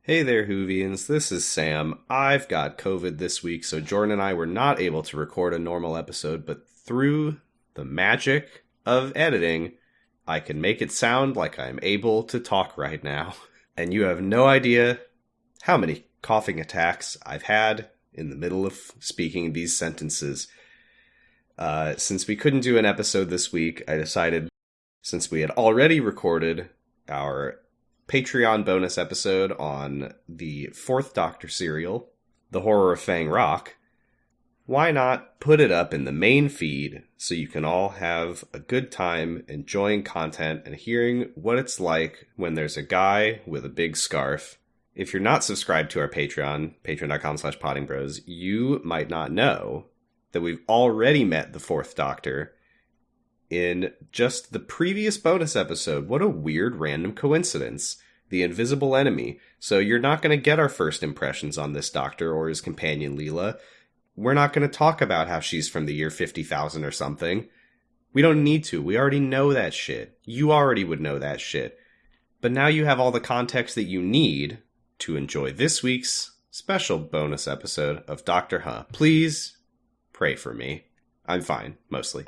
Hey there, Whovians. This is Sam. I've got COVID this week, so Jordan and I were not able to record a normal episode, but through the magic of editing, I can make it sound like I'm able to talk right now. And you have no idea how many coughing attacks I've had in the middle of speaking these sentences. Since we couldn't do an episode this week, I decided, since we had already recorded our Patreon bonus episode on the 4th Doctor serial, The Horror of Fang Rock, why not put it up in the main feed so you can all have a good time enjoying content and hearing what it's like when there's a guy with a big scarf. If you're not subscribed to our Patreon, patreon.com/pottingbros, you might not know that we've already met the 4th Doctor in just the previous bonus episode. What a weird random coincidence. The Invisible Enemy. So you're not going to get our first impressions on this Doctor or his companion Leela. We're not going to talk about how she's from the year 50,000 or something. We don't need to. We already know that shit. You already would know that shit. But now you have all the context that you need to enjoy this week's special bonus episode of Doctor Huh. Please pray for me. I'm fine, mostly.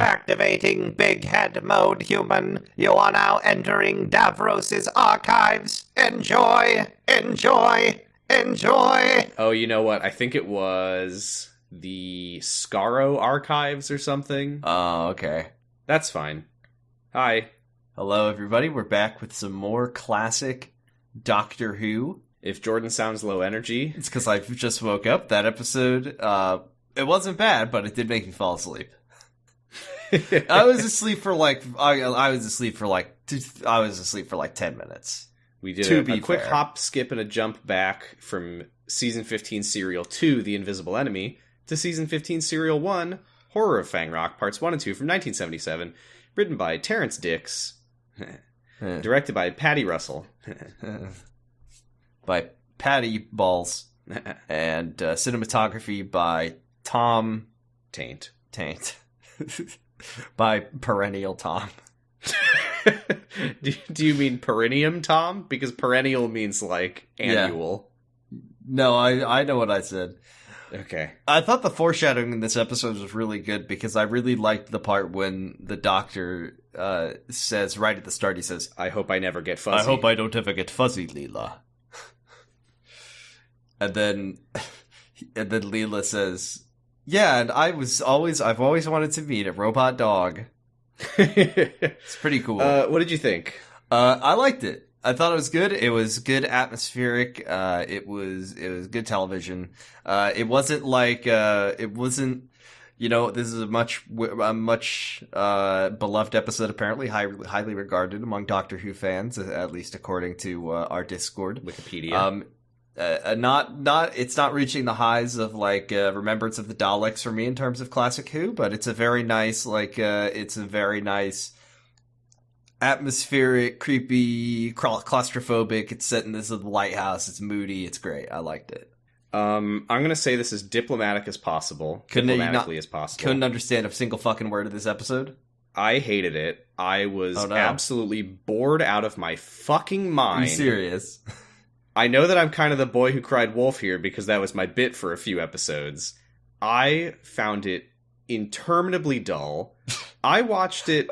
Activating big head mode, human. You are now entering Davros's archives. Enjoy, enjoy, enjoy. Oh, you know what? I think it was the Scarrow archives or something. Oh, okay. That's fine. Hi. Hello, everybody. We're back with some more classic Doctor Who. If Jordan sounds low energy, it's because I just woke up. That episode, it wasn't bad, but it did make me fall asleep. I was asleep for like 10 minutes. We did a quick hop, skip, and a jump back from Season 15 Serial 2, The Invisible Enemy, to Season 15 Serial 1, Horror of Fang Rock, Parts 1 and 2 from 1977, written by Terrence Dicks, directed by Patty Russell, by Patty Balls, and cinematography by Tom Taint. By Perennial Tom. Do you mean Perennium Tom? Because perennial means like annual. Yeah. No, I know what I said. Okay. I thought the foreshadowing in this episode was really good because I really liked the part when the Doctor says right at the start, he says, I hope I never get fuzzy. I hope I don't ever get fuzzy, Leela. and then Leela says, yeah, and I've always wanted to meet a robot dog. It's pretty cool. What did you think? I liked it. I thought it was good. It was good atmospheric. It was good television. It wasn't like this is a much beloved episode, apparently highly regarded among Doctor Who fans, at least according to our Discord, Wikipedia. It's not reaching the highs of like Remembrance of the Daleks for me in terms of classic Who, but it's a very nice atmospheric, creepy, claustrophobic. It's set in this lighthouse. It's moody. It's great. I liked it. I'm gonna say this as diplomatic as possible. Diplomatically as possible. Couldn't understand a single fucking word of this episode. I hated it. I was absolutely bored out of my fucking mind. Are you serious? I know that I'm kind of the boy who cried wolf here because that was my bit for a few episodes. I found it interminably dull. I watched it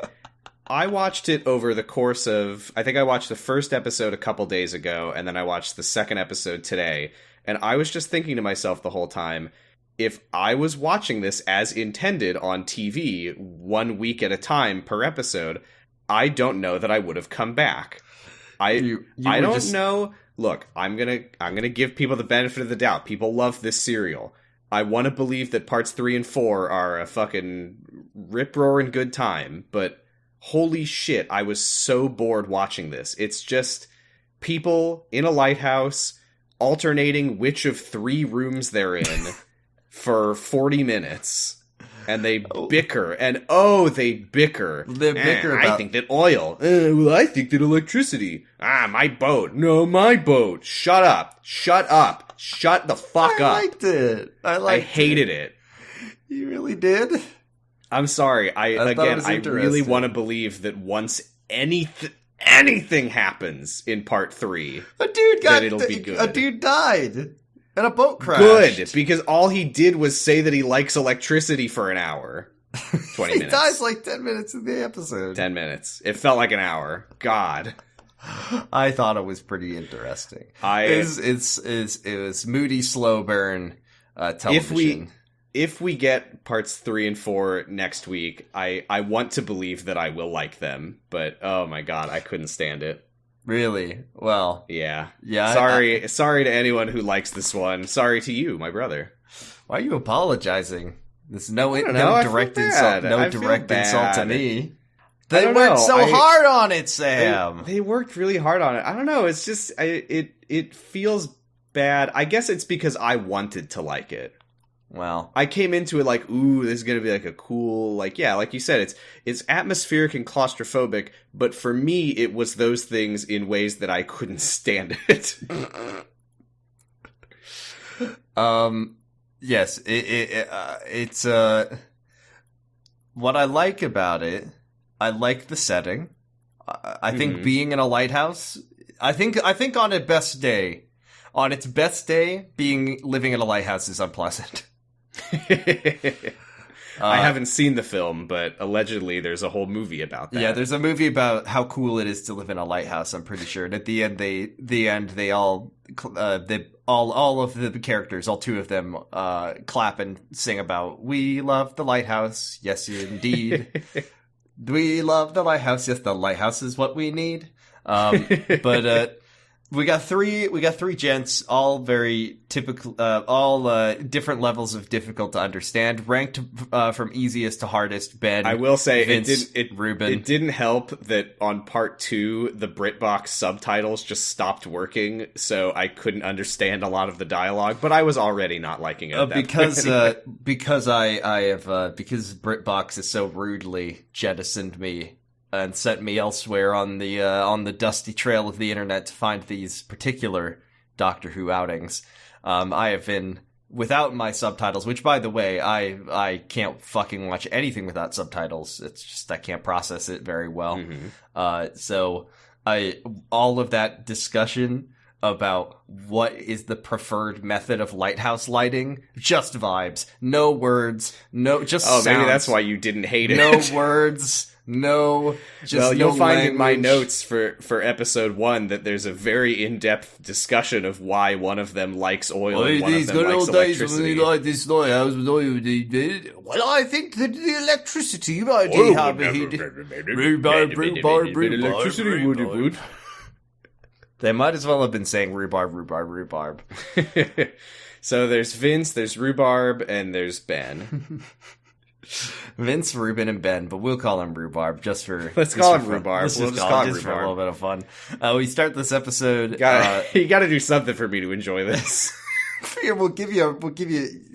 over the course of, I think I watched the first episode a couple days ago, and then I watched the second episode today, and I was just thinking to myself the whole time, if I was watching this as intended on TV 1 week at a time per episode, I don't know that I would have come back. I don't know. Look, I'm gonna give people the benefit of the doubt. People love this serial. I want to believe that parts 3 and 4 are a fucking rip-roaring good time, but holy shit, I was so bored watching this. It's just people in a lighthouse alternating which of 3 rooms they're in for 40 minutes. And they bicker, and they bicker. They bicker about... I think that oil. Well, I think that electricity. My boat. No, my boat. Shut up. Shut up. Shut the fuck up. I liked it. I hated it. You really did? I'm sorry. I really want to believe that once anything happens in part 3, it'll be good. A dude died. And a boat crashed. Good, because all he did was say that he likes electricity for an hour. 20 minutes. He dies like 10 minutes in the episode. 10 minutes. It felt like an hour. God. I thought it was pretty interesting. It was moody, slow burn television. If we get parts 3 and 4 next week, I want to believe that I will like them. But, oh my god, I couldn't stand it. Really? Well. Yeah. Yeah. Sorry to anyone who likes this one. Sorry to you, my brother. Why are you apologizing? There's no direct insult. No direct insult to me. They worked so hard on it, Sam. They worked really hard on it. I don't know. It's just it feels bad. I guess it's because I wanted to like it. Well, I came into it like, ooh, this is going to be like a cool, like, yeah, like you said, it's atmospheric and claustrophobic, but for me, it was those things in ways that I couldn't stand it. Yes, it's, what I like about it, I like the setting. I think being in a lighthouse, I think on its best day, living in a lighthouse is unpleasant. I haven't seen the film, but allegedly there's a whole movie about that. Yeah, there's a movie about how cool it is to live in a lighthouse, I'm pretty sure. And at the end, all of the characters, all 2 of them, clap and sing about, "We love the lighthouse. Yes, indeed. We love the lighthouse. Yes, the lighthouse is what we need." But we got three gents, all very typical, all different levels of difficult to understand, ranked from easiest to hardest. Ben, I will say, Vince, Ruben. It didn't help that on part 2 the BritBox subtitles just stopped working, so I couldn't understand a lot of the dialogue. But I was already not liking it because BritBox has so rudely jettisoned me and sent me elsewhere on the dusty trail of the internet to find these particular Doctor Who outings. I have been without my subtitles, which, by the way, I can't fucking watch anything without subtitles. It's just I can't process it very well. Mm-hmm. So all of that discussion about what is the preferred method of lighthouse lighting, just vibes, no words, just sounds. Maybe that's why you didn't hate it. No words. No, you'll find in my notes for episode 1 that there's a very in-depth discussion of why one of them likes oil and one of them likes electricity. Like this lighthouse with oil, well, I think that the electricity might have electricity. They might as well have been saying rhubarb. So there's Vince, there's Rhubarb, and there's Ben. Vince, Ruben, and Ben, but we'll call him Rhubarb just for... Let's call him Rhubarb. Let's just call him Rhubarb for a little bit of fun. We start this episode... You gotta do something for me to enjoy this. We'll give you,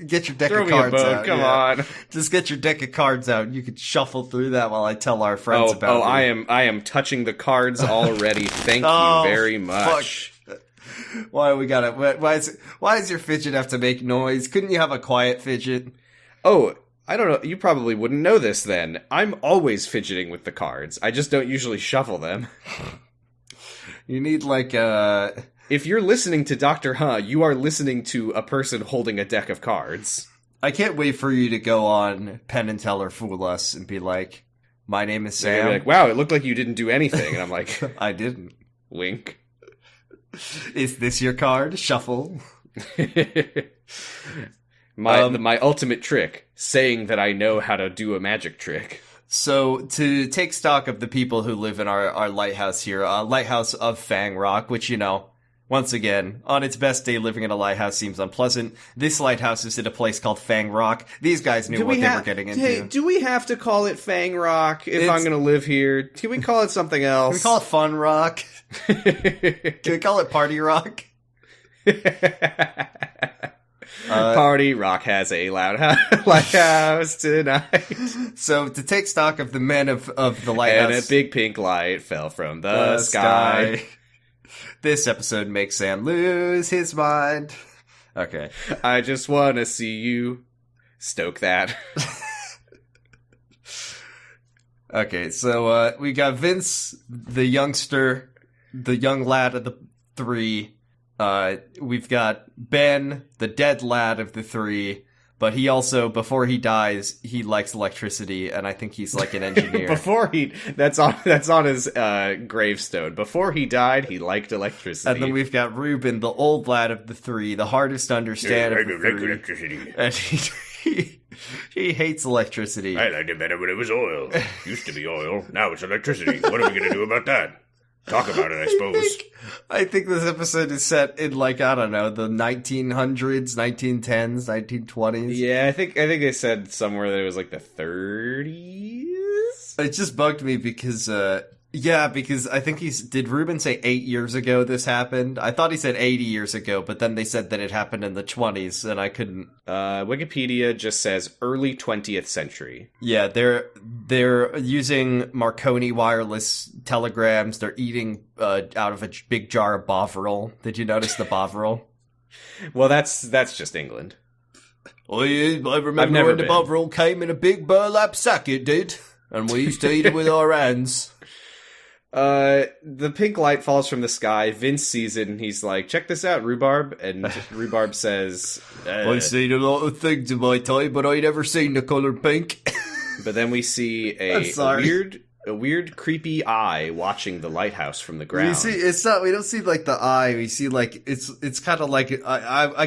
get your deck of cards out. Come on. Just get your deck of cards out. You could shuffle through that while I tell our friends about it. I am touching the cards already. Thank you very much. Fuck. Why we got it? Why does your fidget have to make noise? Couldn't you have a quiet fidget? Oh, I don't know. You probably wouldn't know this then. I'm always fidgeting with the cards. I just don't usually shuffle them. You need If you're listening to Dr. Huh, you are listening to a person holding a deck of cards. I can't wait for you to go on Penn and Teller Fool Us and be like, "My name is Sam." Be like, "Wow, it looked like you didn't do anything." And I'm like, "I didn't." Wink. Is this your card? Shuffle. My ultimate trick, saying that I know how to do a magic trick. So, to take stock of the people who live in our lighthouse here, lighthouse of Fang Rock, which, once again, on its best day, living in a lighthouse seems unpleasant. This lighthouse is in a place called Fang Rock. These guys knew what they were getting into. Hey, do we have to call it Fang Rock if I'm going to live here? Can we call it something else? Can we call it Fun Rock? Can we call it Party Rock? Party rock has a lighthouse tonight. So to take stock of the men of the lighthouse, and a big pink light fell from the sky. This episode makes Sam lose his mind. Okay. I just want to see you stoke that. Okay, so we got Vince, the youngster, the young lad of the three. We've got Ben, the dead lad of the three, but he also, before he dies, he likes electricity, and I think he's like an engineer. That's on his gravestone. Before he died, he liked electricity. And then we've got Ruben, the old lad of the three, the hardest to understand of the three. Electricity. And he hates electricity. I liked it better when it was oil. Used to be oil, now it's electricity. What are we going to do about that? Talk about it, I suppose. I think this episode is set in, like, I don't know, the 1900s, 1910s, 1920s. Yeah, I think they said somewhere that it was like the 30s. It just bugged me because, because I think did Ruben say 8 years ago this happened? I thought he said 80 years ago, but then they said that it happened in the 20s, and I couldn't. Wikipedia just says early 20th century. Yeah, they're using Marconi wireless telegrams. They're eating out of a big jar of Bovril. Did you notice the Bovril? Well, that's just England. Oh, yeah, I remember when the Bovril came in a big burlap sack, it did. And we used to eat it with our hands. The pink light falls from the sky. Vince sees it and he's like, check this out, Rhubarb. And Rhubarb says, I've seen a lot of things in my time, but I never seen the color pink. But then we see a weird creepy eye watching the lighthouse from the ground. We don't see like the eye. We see like, it's kind of like,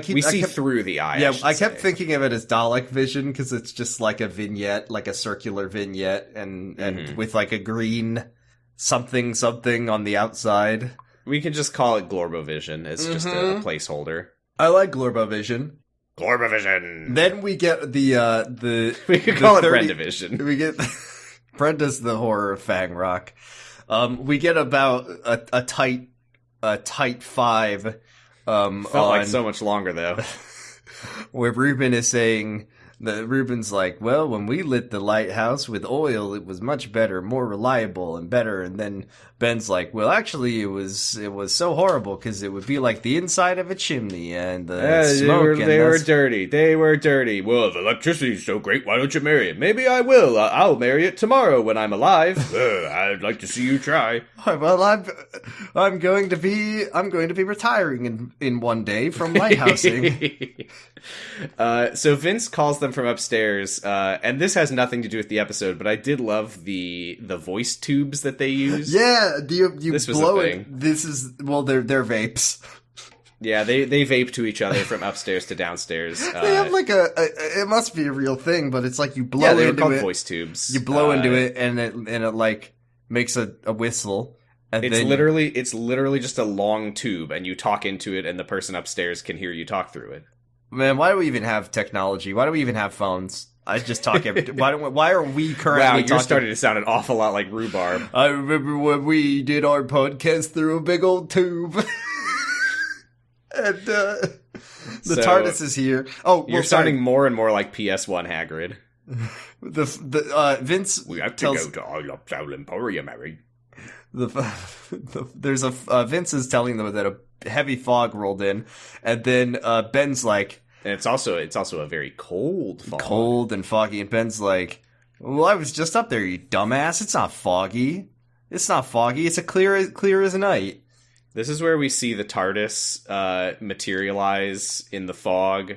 we see through the eye. Yeah, I kept thinking of it as Dalek vision because it's just like a vignette, like a circular vignette and with like a green something on the outside. We can just call it Glorbovision. It's just a placeholder. I like Glorbovision. Glorbovision. Then we get the we could call it Brendavision. We get Brenda's the horror of Fang Rock. We get about a tight 5. Felt like so much longer though. Where Ruben is saying that Ruben's like, well, when we lit the lighthouse with oil, it was much better, more reliable and better. And then Ben's like, well, actually, it was so horrible because it would be like the inside of a chimney and the smoke. They were dirty. They were dirty. Well, if electricity's so great, why don't you marry it? Maybe I will. I'll marry it tomorrow when I'm alive. I'd like to see you try. Well, I'm going to be retiring in one day from lighthousing. So Vince calls them from upstairs, and this has nothing to do with the episode, but I did love the voice tubes that they use. Yeah, you this blow was a it. thing. This is they're vapes. Yeah, they vape to each other from upstairs to downstairs. They have like it must be a real thing, but it's like you blow into into it. Voice tubes. You blow into it, and it like makes a whistle. And it's literally just a long tube, and you talk into it, and the person upstairs can hear you talk through it. Man, why do we even have technology? Why do we even have phones? I just talk why are we currently talking? You're starting to sound an awful lot like Rhubarb. I remember when we did our podcast through a big old tube. And the TARDIS is here. Oh, you're sounding more and more like PS1 Hagrid. Vince we have to go to Isle Emporium, Harry. There's Vince is telling them that a heavy fog rolled in, and then Ben's like, and it's also a very cold fog. Cold and foggy, and Ben's like, well, I was just up there, you dumbass. It's not foggy. It's not foggy. It's clear as night. This is where we see the TARDIS materialize in the fog,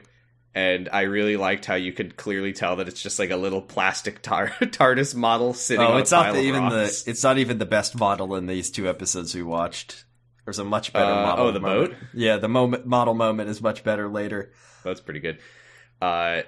and I really liked how you could clearly tell that it's just like a little plastic TARDIS model sitting on a pile of rocks. It's not even the best model in these 2 episodes we watched. There's a much better model. Oh, the boat? Yeah, the model moment is much better later. That's pretty good.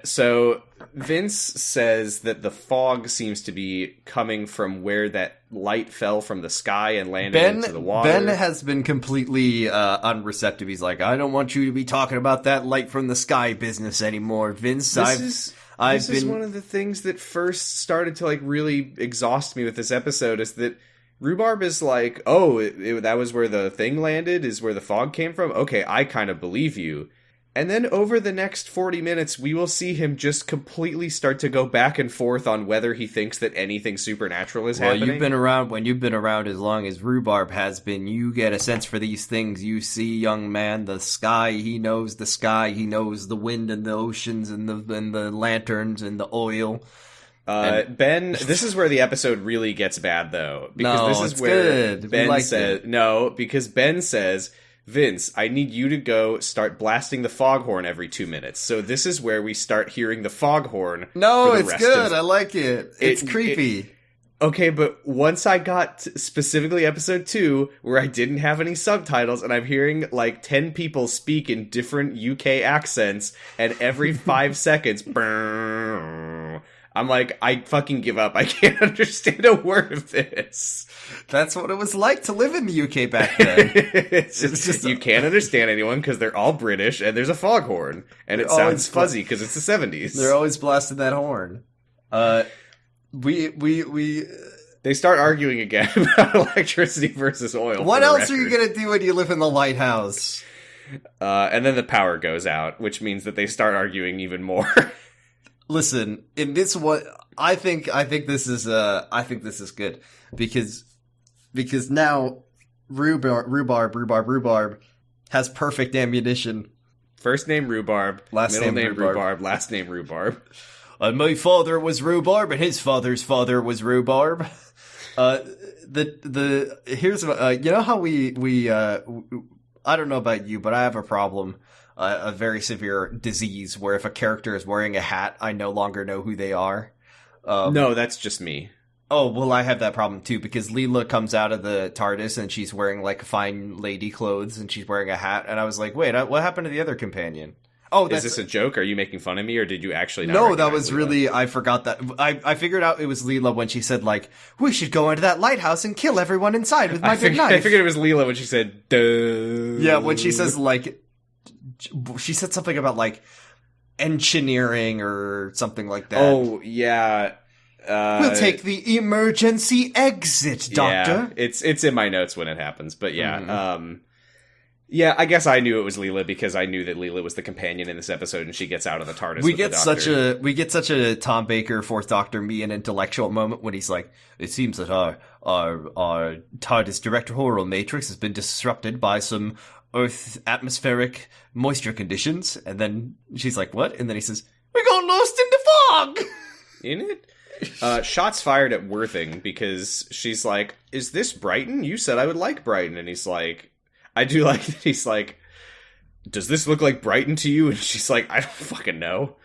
So Vince says that the fog seems to be coming from where that light fell from the sky and landed into the water. Ben has been completely unreceptive. He's like, I don't want you to be talking about that light from the sky business anymore, Vince. This is one of the things that first started to like really exhaust me with this episode is that Rhubarb is like, oh, that was where the thing landed, is where the fog came from? Okay, I kind of believe you. And then over the next 40 minutes, we will see him just completely start to go back and forth on whether he thinks that anything supernatural is happening. When you've been around as long as Rhubarb has been, you get a sense for these things. You see, young man, the sky, he knows the sky, he knows the wind and the oceans and the lanterns and the oil. Ben, this is where the episode really gets bad, though. Because this is where good. Ben says, no, because Ben says, Vince, I need you to go start blasting the foghorn every 2 minutes. So this is where we start hearing the foghorn. No, it's good. I like it. It's creepy. Okay, but once I got specifically episode 2, where I didn't have any subtitles, and I'm hearing like 10 people speak in different UK accents, and every 5 seconds, I'm like, I fucking give up. I can't understand a word of this. That's what it was like to live in the UK back then. it's just you can't understand anyone because they're all British and there's a foghorn and it sounds fuzzy because it's the 70s. They're always blasting that horn. They start arguing again about electricity versus oil. What else are you gonna do when you live in the lighthouse? And then the power goes out, which means that they start arguing even more. Listen, in this one, I think this is good because now Rhubarb has perfect ammunition. First name Rhubarb, middle name Rhubarb, last name Rhubarb. My father was Rhubarb, and his father's father was Rhubarb. Here's you know how we I don't know about you, but I have a problem. A very severe disease where if a character is wearing a hat, I no longer know who they are. No, that's just me. Oh, well, I have that problem too, because Leela comes out of the TARDIS and she's wearing like fine lady clothes and she's wearing a hat, and I was like, wait, what happened to the other companion? Oh, is this a joke? Are you making fun of me, or did you actually not No, that was Leela? really, I forgot that. I figured out it was Leela when she said, like, we should go into that lighthouse and kill everyone inside with my big knife. I figured it was Leela when she said, duh. Yeah, when she says, like, she said something about, like, engineering or something like that. Oh, yeah. We'll take the emergency exit, Doctor. Yeah, it's in my notes when it happens, but yeah. Yeah, I guess I knew it was Leela because I knew that Leela was the companion in this episode, and she gets out of the TARDIS. We get such a Tom Baker, Fourth Doctor, me an intellectual moment when he's like, "It seems that our TARDIS directorial matrix has been disrupted by some Earth atmospheric moisture conditions," and then she's like, "What?" And then he says, "We got lost in the fog." In it. Shots fired at Worthing because she's like, "Is this Brighton? You said I would like Brighton," and he's like. I do like that he's like, does this look like Brighton to you? And she's like, I don't fucking know.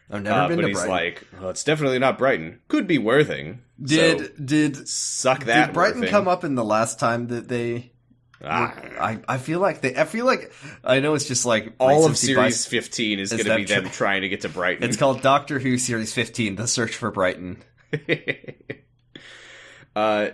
I've never been to Brighton. But he's like, well, it's definitely not Brighton. Could be Worthing. Did suck that? Did Brighton Worthing. come up in the last time that they? I feel like I know it's just like all of Series 15 is going to be them trying to get to Brighton. It's called Doctor Who Series 15: The Search for Brighton.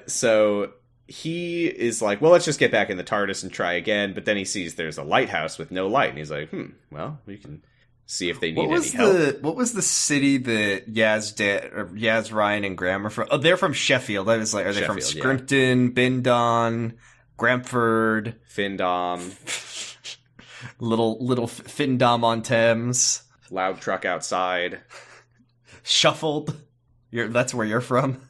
So. He is like, well, let's just get back in the TARDIS and try again. But then he sees there's a lighthouse with no light. And he's like, well, we can see if they need any help. What was the city that Yaz, Ryan, and Graham are from? Oh, they're from Sheffield. I was like, are they from Scrimpton, Bindon, Gramford? Findom. little Findom on Thames. Loud truck outside. Shuffled. That's where you're from?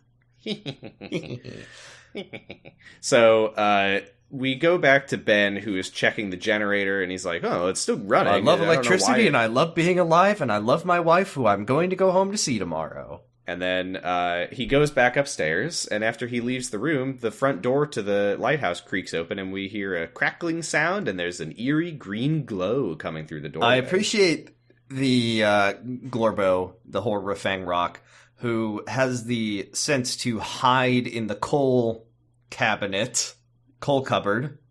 So, we go back to Ben, who is checking the generator, and he's like, oh, it's still running. I love electricity, and I love being alive, and I love my wife, who I'm going to go home to see tomorrow. And then he goes back upstairs, and after he leaves the room, the front door to the lighthouse creaks open, and we hear a crackling sound, and there's an eerie green glow coming through the door. I appreciate the Glorbo, the Horror Fang Rock, who has the sense to hide in the coal cupboard,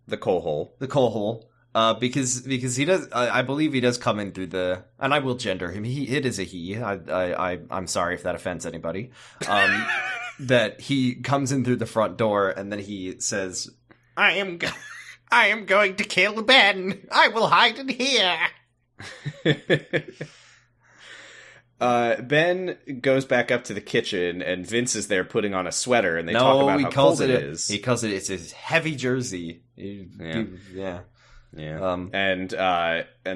the coal hole, because he does. I believe he does come in through the, and I will gender him. It is a he. I'm sorry if that offends anybody. That he comes in through the front door and then he says, "I am going to kill Ben. I will hide in here." Ben goes back up to the kitchen, and Vince is there putting on a sweater, and they talk about how cold it is. He calls it it's his heavy jersey. Yeah. And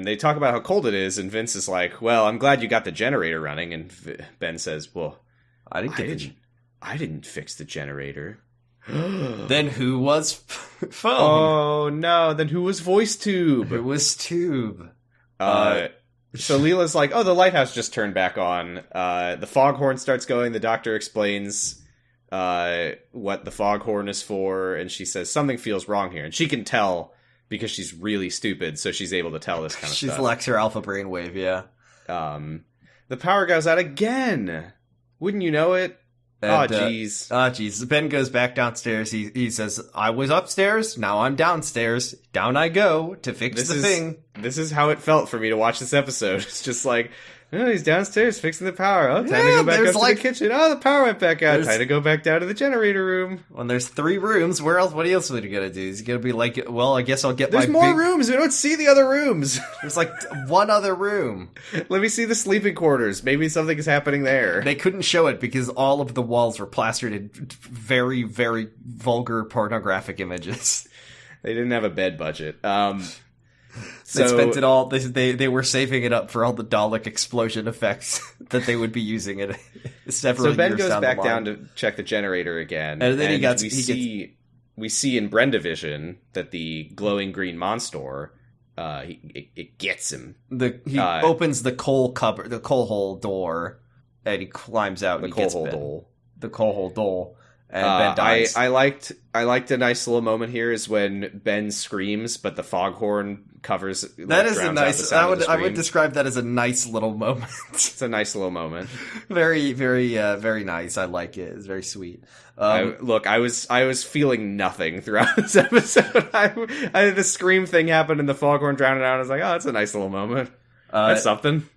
they talk about how cold it is, and Vince is like, "Well, I'm glad you got the generator running." And Ben says, "Well, I didn't fix the generator." Then who was phone? Oh no! Then who was voice tube? It was tube. So Leela's like, "Oh, the lighthouse just turned back on." The foghorn starts going. The doctor explains what the foghorn is for, and she says something feels wrong here, and she can tell because she's really stupid, so she's able to tell this kind of stuff. She's Lex her alpha brainwave, yeah. The power goes out again. Wouldn't you know it? Jeez. Ben goes back downstairs. He says, I was upstairs, now I'm downstairs. Down I go to fix the thing. This is how it felt for me to watch this episode. It's just like, oh, he's downstairs fixing the power. Oh, time to go back up to the kitchen. Oh, the power went back out. Time to go back down to the generator room. When there's 3 rooms, what else are you gonna do? Is he gonna be like, well, I guess I'll get There's more rooms. We don't see the other rooms. There's like one other room. Let me see the sleeping quarters. Maybe something is happening there. They couldn't show it because all of the walls were plastered in very, very vulgar pornographic images. They didn't have a bed budget. They spent it all. They were saving it up for all the Dalek explosion effects that they would be using it several years down the line. So Ben goes back down to check the generator again, and then we see in Brendavision that the glowing green monster, it gets him. He opens the coal cupboard, the coal hole door, and he climbs out. The coal hole door. And Ben dies. I liked a nice little moment here is when Ben screams, but the foghorn covers. That is a nice. I would describe that as a nice little moment. It's a nice little moment. Very, very, very nice. I like it. It's very sweet. I was feeling nothing throughout this episode. The scream thing happened and the foghorn drowned it out. I was like, oh, that's a nice little moment. That's something.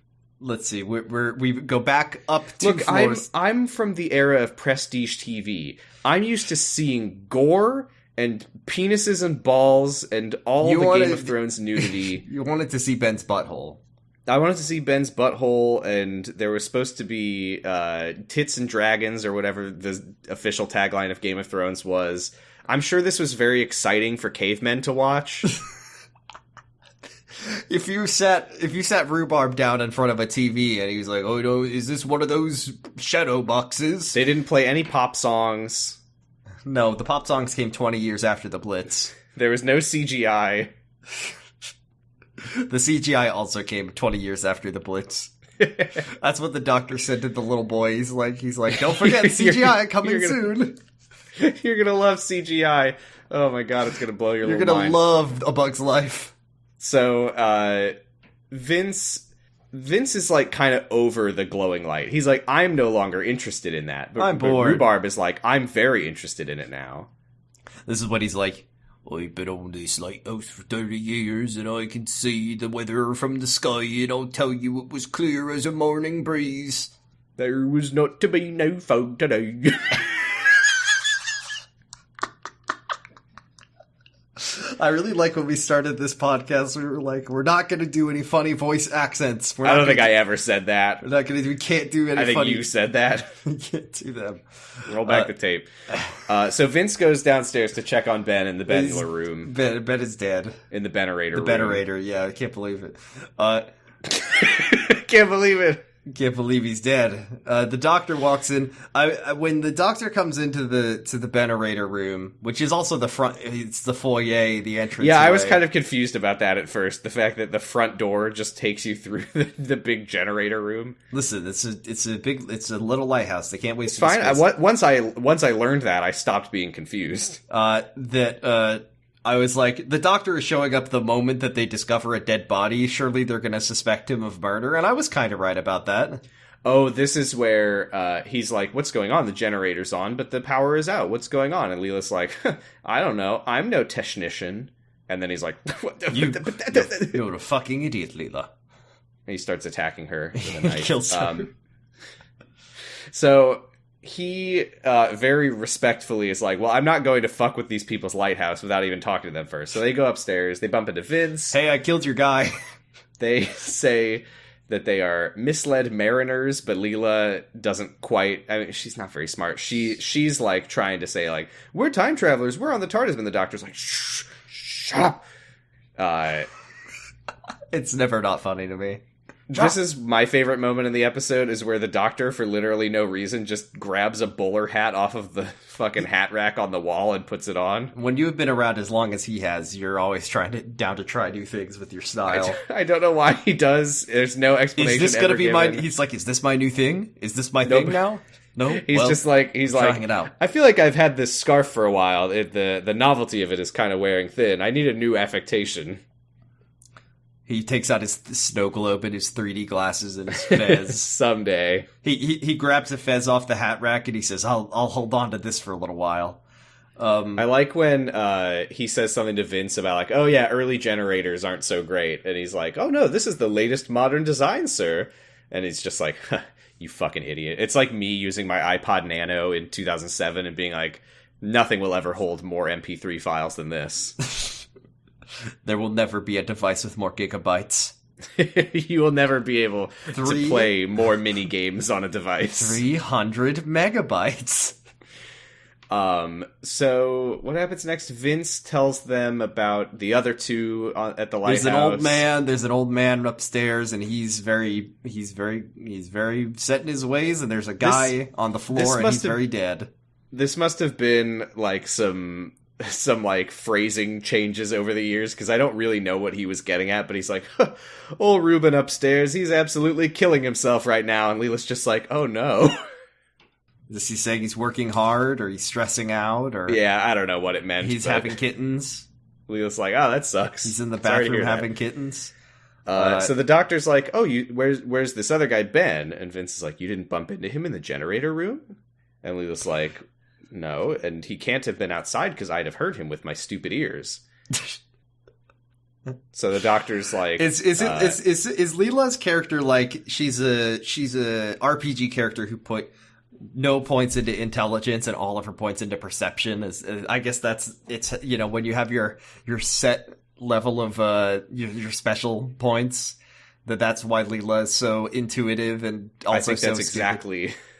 Let's see. We go back up 2 floors. I'm from the era of prestige TV. I'm used to seeing gore and penises and balls and all the Game of Thrones nudity. You wanted to see Ben's butthole. I wanted to see Ben's butthole, and there was supposed to be tits and dragons or whatever the official tagline of Game of Thrones was. I'm sure this was very exciting for cavemen to watch. If you sat Rhubarb down in front of a TV and he was like, oh no, is this one of those shadow boxes? They didn't play any pop songs. No, the pop songs came 20 years after the Blitz. There was no CGI. The CGI also came 20 years after the Blitz. That's what the doctor said to the little boy. He's like, don't forget CGI coming soon. You're gonna love CGI. Oh my god, it's gonna blow your little mind. You're gonna love A Bug's Life. So, Vince is like kind of over the glowing light. He's like, I'm no longer interested in that. I'm bored. But Rhubarb is like, I'm very interested in it now. This is what he's like. I've been on this lighthouse for 30 years and I can see the weather from the sky and I'll tell you it was clear as a morning breeze. There was not to be no fog today. I really like when we started this podcast, we were like, we're not going to do any funny voice accents. I don't think I ever said that. We can't do any funny. I think you said that. We can't do them. Roll back the tape. So Vince goes downstairs to check on Ben in the Benula room. Ben is dead. In the Benerator room. The Benerator, yeah. I can't believe it. Can't believe it. Can't believe he's dead. The doctor walks in. When the doctor comes into the Benerator room, which is also the front, it's the foyer, the entrance. Yeah, I was kind of confused about that at first. The fact that the front door just takes you through the big generator room. Listen, it's a little lighthouse. They can't waste. It's fine. Once I learned that, I stopped being confused. I was like, the doctor is showing up the moment that they discover a dead body. Surely they're going to suspect him of murder. And I was kind of right about that. Oh, this is where he's like, what's going on? The generator's on, but the power is out. What's going on? And Leela's like, I don't know. I'm no technician. And then he's like, you're a fucking idiot, Leela. And he starts attacking her with a knife. He kills her. So he very respectfully is like, well, I'm not going to fuck with these people's lighthouse without even talking to them first. So they go upstairs. They bump into Vince. Hey, I killed your guy. They say, that they are misled mariners, but Leela doesn't quite. I mean, she's not very smart. She's like trying to say like, we're time travelers. We're on the TARDIS, and the Doctor's like, shut up. It's never not funny to me. This is my favorite moment in the episode, is where the Doctor, for literally no reason, just grabs a bowler hat off of the fucking hat rack on the wall and puts it on. When you have been around as long as he has, you're always down to try new things with your style. I don't know why he does. There's no explanation. Is this gonna be given. He's like, is this my new thing? Is this my thing now? No, he's like, trying it out. I feel like I've had this scarf for a while. The novelty of it is kind of wearing thin. I need a new affectation. He takes out his snow globe and his 3D glasses and his fez. Someday. He grabs a fez off the hat rack and he says, I'll hold on to this for a little while. I like when he says something to Vince about like, oh yeah, early generators aren't so great. And he's like, oh no, this is the latest modern design, sir. And he's just like, you fucking idiot. It's like me using my iPod Nano in 2007 and being like, nothing will ever hold more MP3 files than this. There will never be a device with more gigabytes. You will never be able to play more mini games on a device. 300 megabytes. So what happens next? Vince tells them about the other two at the lighthouse. There's an old man upstairs, and he's very set in his ways. And there's a guy on the floor, and he's very dead. This must have been like some like phrasing changes over the years, because I don't really know what he was getting at, but he's like, old Ruben upstairs, he's absolutely killing himself right now, and Leela's just like, oh no. Is he saying he's working hard, or he's stressing out, or... Yeah, I don't know what it meant. He's having kittens. Leela's like, oh, that sucks. He's in the bathroom having kittens. So the Doctor's like, oh, where's this other guy, Ben? And Vince is like, you didn't bump into him in the generator room? And Leela's like, no, and he can't have been outside because I'd have heard him with my stupid ears. So the Doctor's like, is Leela's character like she's a RPG character who put no points into intelligence and all of her points into perception? I guess it's when you have your set level of your special points, that's why Leela is so intuitive and also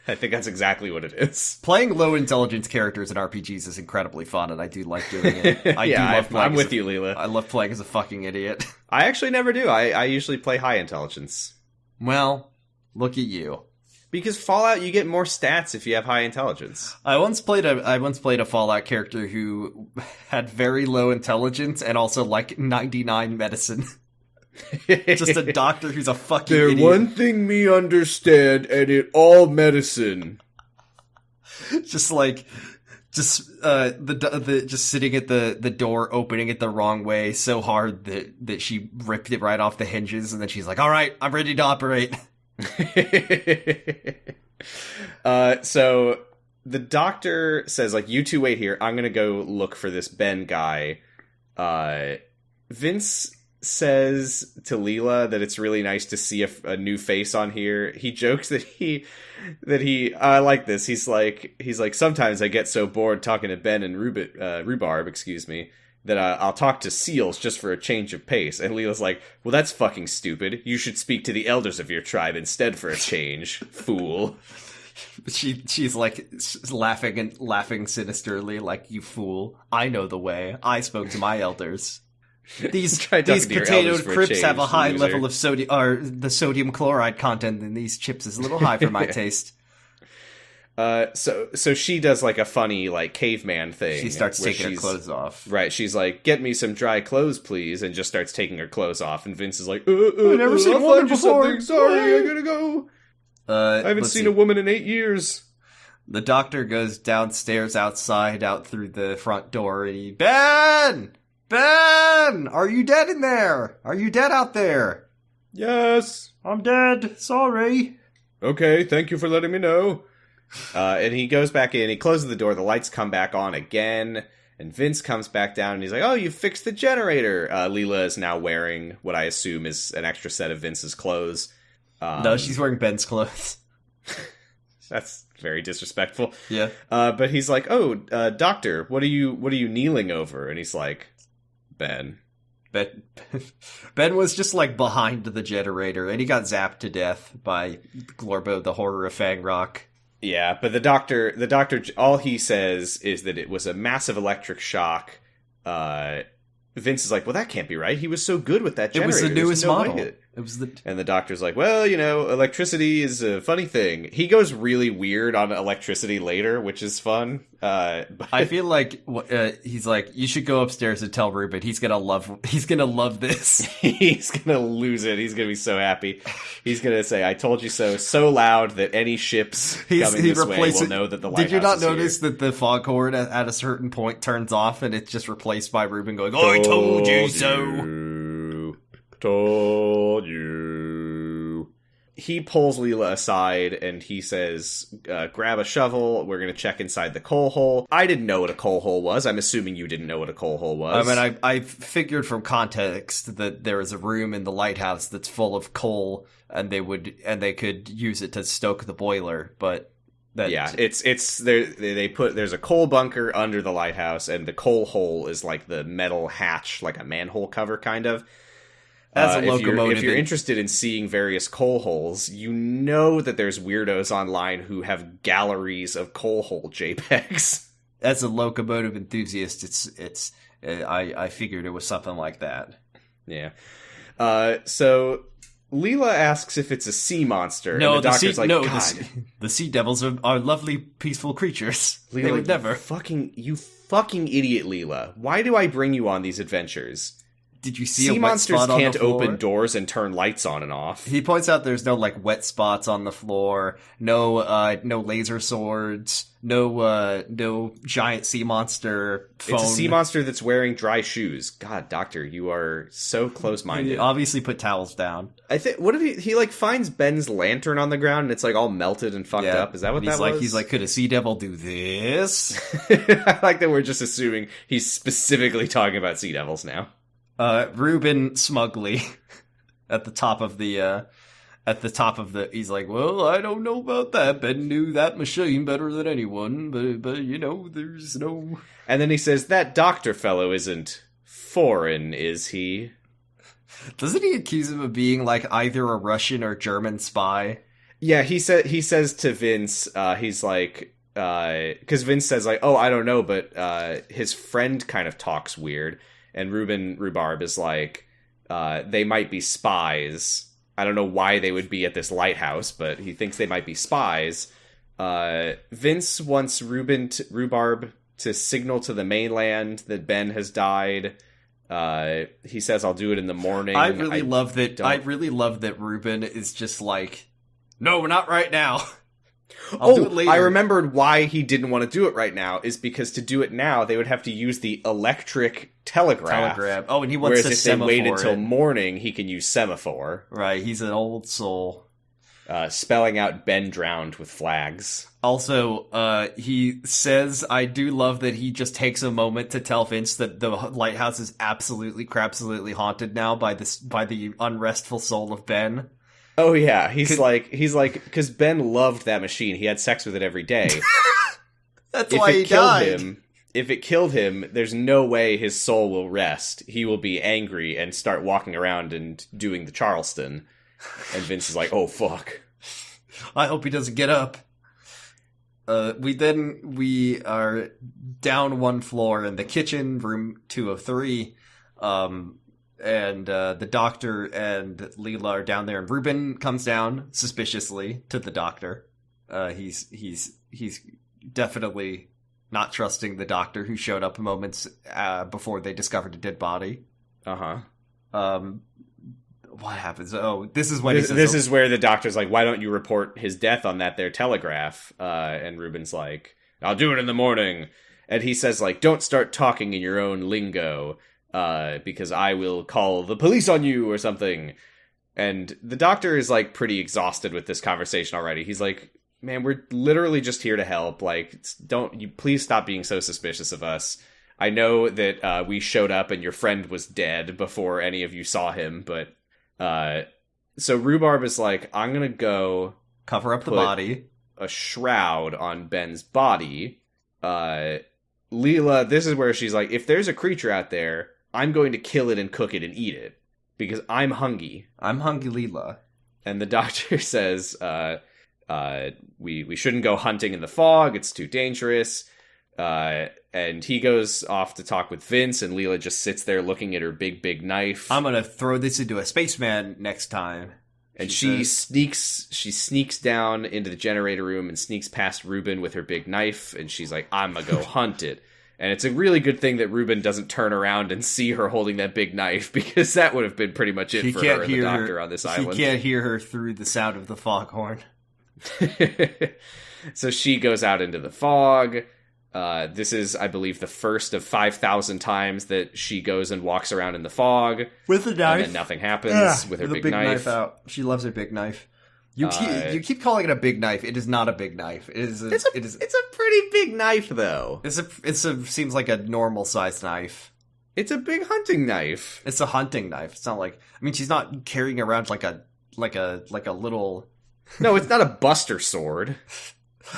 I think that's exactly what it is. Playing low intelligence characters in RPGs is incredibly fun, and I do like doing it. I'm with you, Leela. I love playing as a fucking idiot. I actually never do. I usually play high intelligence. Well, look at you. Because Fallout, you get more stats if you have high intelligence. I once played a Fallout character who had very low intelligence and also like 99 medicine. Just a doctor who's a fucking idiot. One thing me understand, and it all medicine. Just sitting at the door, opening it the wrong way so hard that she ripped it right off the hinges, and then she's like, "All right, I'm ready to operate." So the Doctor says, like, you two wait here. I'm gonna go look for this Ben guy. Vince says to Leela that it's really nice to see a new face on here. He jokes that I like this. He's like, sometimes I get so bored talking to Ben and Rhubarb, that I'll talk to seals just for a change of pace. And Leela's like, well, that's fucking stupid. You should speak to the elders of your tribe instead for a change, fool. She's like laughing sinisterly, like, you fool. I know the way. I spoke to my elders. These potato crisps have a high level of sodium, or the sodium chloride content in these chips is a little high for my taste. So she does like a funny like caveman thing. She starts taking her clothes off. Right, she's like, "Get me some dry clothes, please," and just starts taking her clothes off. And Vince is like, "I've never seen a woman before. Sorry, I gotta go. I haven't seen a woman in 8 years." The Doctor goes downstairs outside, out through the front door, and Ben, are you dead in there? Are you dead out there? Yes. I'm dead. Sorry. Okay, thank you for letting me know. And he goes back in, he closes the door, the lights come back on again, and Vince comes back down, and he's like, oh, you fixed the generator. Leela is now wearing what I assume is an extra set of Vince's clothes. No, she's wearing Ben's clothes. That's very disrespectful. Yeah. But he's like, oh, Doctor, what are you kneeling over? And he's like, Ben. Ben, Ben was just like behind the generator, and he got zapped to death by Glorbo, the horror of Fang Rock. Yeah, but the doctor, all he says is that it was a massive electric shock. Vince is like, well, that can't be right. He was so good with that generator. It was the newest model. And the doctor's like, well, electricity is a funny thing. He goes really weird on electricity later, which is fun. But I feel like he's like, you should go upstairs and tell Ruben. He's gonna love this. He's gonna lose it. He's gonna be so happy. He's gonna say, I told you so loud that any ships coming this way will know that the lighthouse is here. Did you not notice that the foghorn at a certain point turns off and it's just replaced by Ruben going, I told you so. Told you. He pulls Leela aside and he says, grab a shovel. We're going to check inside the coal hole. I didn't know what a coal hole was. I'm assuming you didn't know what a coal hole was. I mean, I figured from context that there is a room in the lighthouse that's full of coal and they could use it to stoke the boiler, but it's there's a coal bunker under the lighthouse and the coal hole is like the metal hatch, like a manhole cover kind of. As a locomotive. If you're interested in seeing various coal holes, you know that there's weirdos online who have galleries of coal hole JPEGs. As a locomotive enthusiast, I figured it was something like that. Yeah. So Leela asks if it's a sea monster. No, and the doctor's like, God. The sea devils are lovely, peaceful creatures. Leela, they would never. You fucking idiot, Leela. Why do I bring you on these adventures? Did you see sea a wet monsters spot on the can't floor? open doors and turn lights on and off. He points out there's no like wet spots on the floor, no laser swords, no giant sea monster phone. It's a sea monster that's wearing dry shoes. God, Doctor, you are so close-minded. He obviously put towels down. I think what did he like finds Ben's lantern on the ground and it's like all melted and fucked up. Is that what that was? He's like, could a sea devil do this? I like that we're just assuming he's specifically talking about sea devils now. Ruben smugly at the top of the he's like, well, I don't know about that. Ben knew that machine better than anyone, but there's no. And then he says, that doctor fellow isn't foreign, is he? Doesn't he accuse him of being like either a Russian or German spy? Yeah, he says to Vince, he's like, because Vince says like, oh, I don't know, but his friend kind of talks weird. And Rhubarb is like, they might be spies. I don't know why they would be at this lighthouse, but he thinks they might be spies. Vince wants Rhubarb to signal to the mainland that Ben has died. He says, I'll do it in the morning. I really love that Ruben is just like, no, not right now. I'll do it later. I remembered why he didn't want to do it right now is because to do it now, they would have to use the electric telegraph. Oh, and he wants to semaphore. Whereas if they wait until morning, he can use semaphore. Right, he's an old soul. Spelling out Ben drowned with flags. Also, he says, I do love that he just takes a moment to tell Vince that the lighthouse is absolutely haunted now by the unrestful soul of Ben. Oh yeah, he's like, because Ben loved that machine. He had sex with it every day. That's why he died. If it killed him, there's no way his soul will rest. He will be angry and start walking around and doing the Charleston. And Vince is like, oh fuck. I hope he doesn't get up. We are down one floor in the kitchen, room 203. And the doctor and Leela are down there, and Ruben comes down suspiciously to the doctor. He's definitely not trusting the doctor who showed up moments before they discovered a dead body. What happens? Oh, this is when this is where the doctor's like, why don't you report his death on that there telegraph? And Ruben's like, I'll do it in the morning. And he says like, don't start talking in your own lingo. Because I will call the police on you or something. And the doctor is like pretty exhausted with this conversation already. He's like, man, we're literally just here to help. Like, please stop being so suspicious of us. I know that we showed up and your friend was dead before any of you saw him, but so Rhubarb is like, I'm gonna go cover up the body, a shroud on Ben's body. Leela, this is where she's like, if there's a creature out there, I'm going to kill it and cook it and eat it because I'm hungry. I'm hungry, Leela. And the doctor says, we shouldn't go hunting in the fog. It's too dangerous. And he goes off to talk with Vince, and Leela just sits there looking at her big knife. I'm gonna throw this into a spaceman next time. And she sneaks down into the generator room and sneaks past Ruben with her big knife, and she's like, I'm gonna go hunt it. And it's a really good thing that Ruben doesn't turn around and see her holding that big knife, because that would have been pretty much it for her and the doctor on this island. He can't hear her through the sound of the foghorn. So she goes out into the fog. This is, I believe, the first of 5,000 times that she goes and walks around in the fog. With a knife. And then nothing happens with her big knife. Out. She loves her big knife. You keep calling it a big knife. It is not a big knife. It's a pretty big knife, though. Seems like a normal sized knife. It's a big hunting knife. It's a hunting knife. It's not like, I mean, she's not carrying around like a little. No, it's not a buster sword.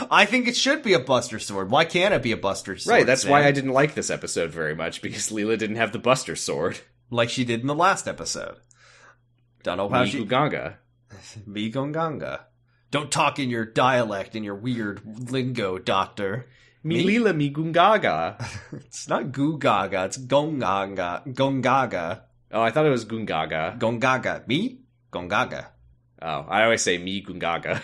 I think it should be a buster sword. Why can't it be a buster sword? Right, that's why I didn't like this episode very much, because Leela didn't have the buster sword. Like she did in the last episode. Don't know how she... Gunganga. Gunganga. Don't talk in your dialect, in your weird lingo, doctor. Leela mi Gungaga. It's not Gugaga, it's Gongaga. Oh, I thought it was Gungaga. Gongaga. Me? Gongaga. Oh, I always say me Gungaga.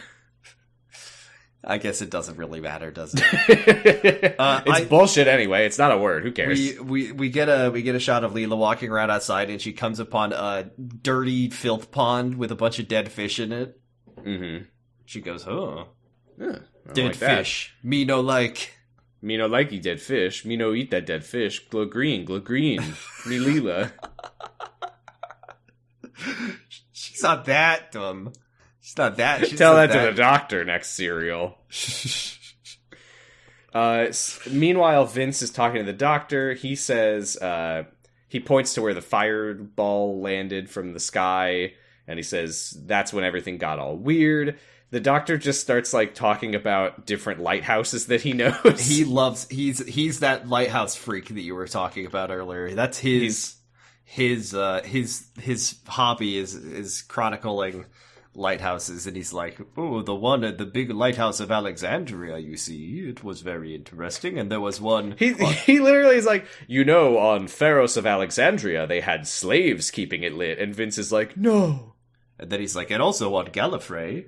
I guess it doesn't really matter, does it? It's bullshit anyway. It's not a word. Who cares? We get a shot of Leela walking around outside, and she comes upon a dirty filth pond with a bunch of dead fish in it. Mm-hmm. She goes, "Oh, dead like fish. That. Me no like. Me no likey dead fish. Me no eat that dead fish. Glow green. Me Leela." She's not that dumb. She's not that. Tell that to the doctor next cereal. Meanwhile, Vince is talking to the doctor. He says, he points to where the fireball landed from the sky, and he says, that's when everything got all weird. The doctor just starts, like, talking about different lighthouses that he knows. He's that lighthouse freak that you were talking about earlier. That's his hobby is chronicling lighthouses, and he's like, oh, the one at the big lighthouse of Alexandria, you see, it was very interesting, and there was one... He literally is like, on Pharos of Alexandria, they had slaves keeping it lit, and Vince is like, no. And then he's like, and also on Gallifrey.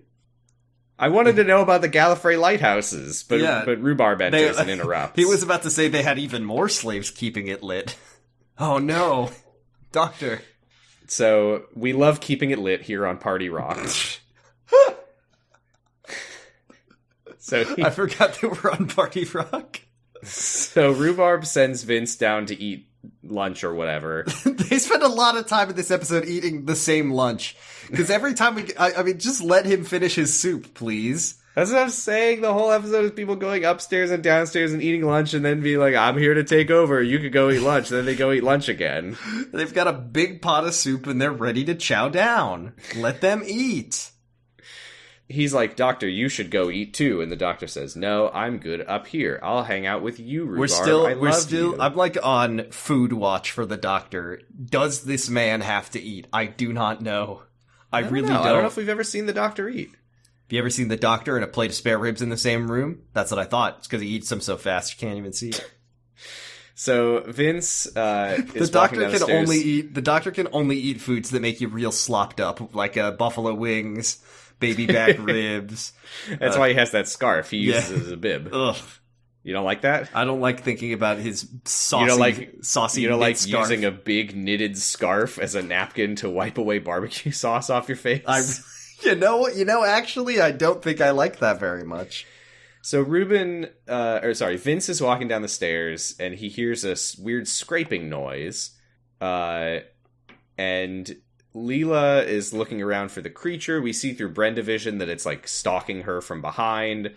I wanted to know about the Gallifrey lighthouses, but Rhubarb enters and interrupts. He was about to say they had even more slaves keeping it lit. Oh no, Doctor. So, we love keeping it lit here on Party Rock. I forgot that we're on Party Rock. So, Rhubarb sends Vince down to eat lunch or whatever. They spend a lot of time in this episode eating the same lunch. Because every time I mean, just let him finish his soup, please. That's what I'm saying. The whole episode is people going upstairs and downstairs and eating lunch and then being like, I'm here to take over. You could go eat lunch. Then they go eat lunch again. They've got a big pot of soup and they're ready to chow down. Let them eat. He's like, Doctor, you should go eat too. And the doctor says, no, I'm good up here. I'll hang out with you, Rhubarb. We're still, I'm like on food watch for the doctor. Does this man have to eat? I do not know. I really don't. I don't know if we've ever seen the doctor eat. Have you ever seen the doctor and a plate of spare ribs in the same room? That's what I thought. It's because he eats them so fast you can't even see it. So Vince is the doctor can only eat foods that make you real slopped up, like buffalo wings, baby back ribs. That's why he has that scarf. He uses it as a bib. Ugh. You don't like that? I don't like thinking about his saucy. You don't like scarf. Using a big knitted scarf as a napkin to wipe away barbecue sauce off your face. Actually, I don't think I like that very much. So Vince is walking down the stairs and he hears a weird scraping noise. And Leela is looking around for the creature. We see through Brendavision that it's like stalking her from behind.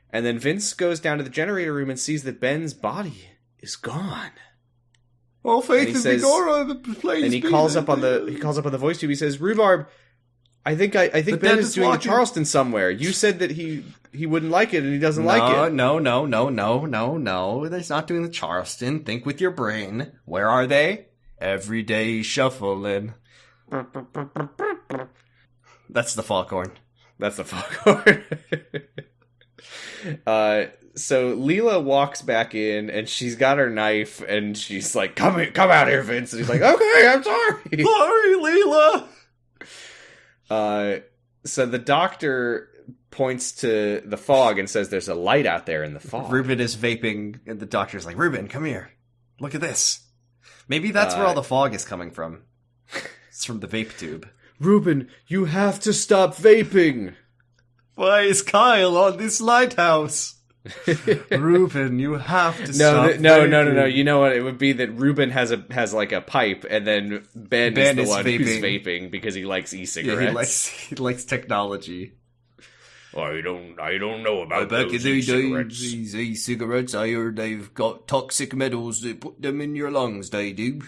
And then Vince goes down to the generator room and sees that Ben's body is gone. Well, faith is the place. And he calls up on the voice tube. He says, Rhubarb, I think Ben is doing the Charleston somewhere. You said that he wouldn't like it and he doesn't like it. No. He's not doing the Charleston. Think with your brain. Where are they? every day shuffling. That's the foghorn. That's the foghorn. So Leela walks back in, and she's got her knife, and she's like, come out here, Vince. And he's like, okay, I'm sorry. Sorry, Leela. So the doctor points to the fog and says there's a light out there in the fog. Ruben is vaping, and the doctor's like, Ruben, come here. Look at this. Maybe that's where all the fog is coming from. It's from the vape tube. Ruben, you have to stop vaping. Why is Kyle on this lighthouse? Ruben, you have to stop vaping. No. You know what? It would be that Ruben has like a pipe, and then Ben is the one who's vaping because he likes e-cigarettes. Yeah, he likes technology. I don't know about back those in the e-cigarettes. These e-cigarettes, I heard they've got toxic metals that put them in your lungs, they do.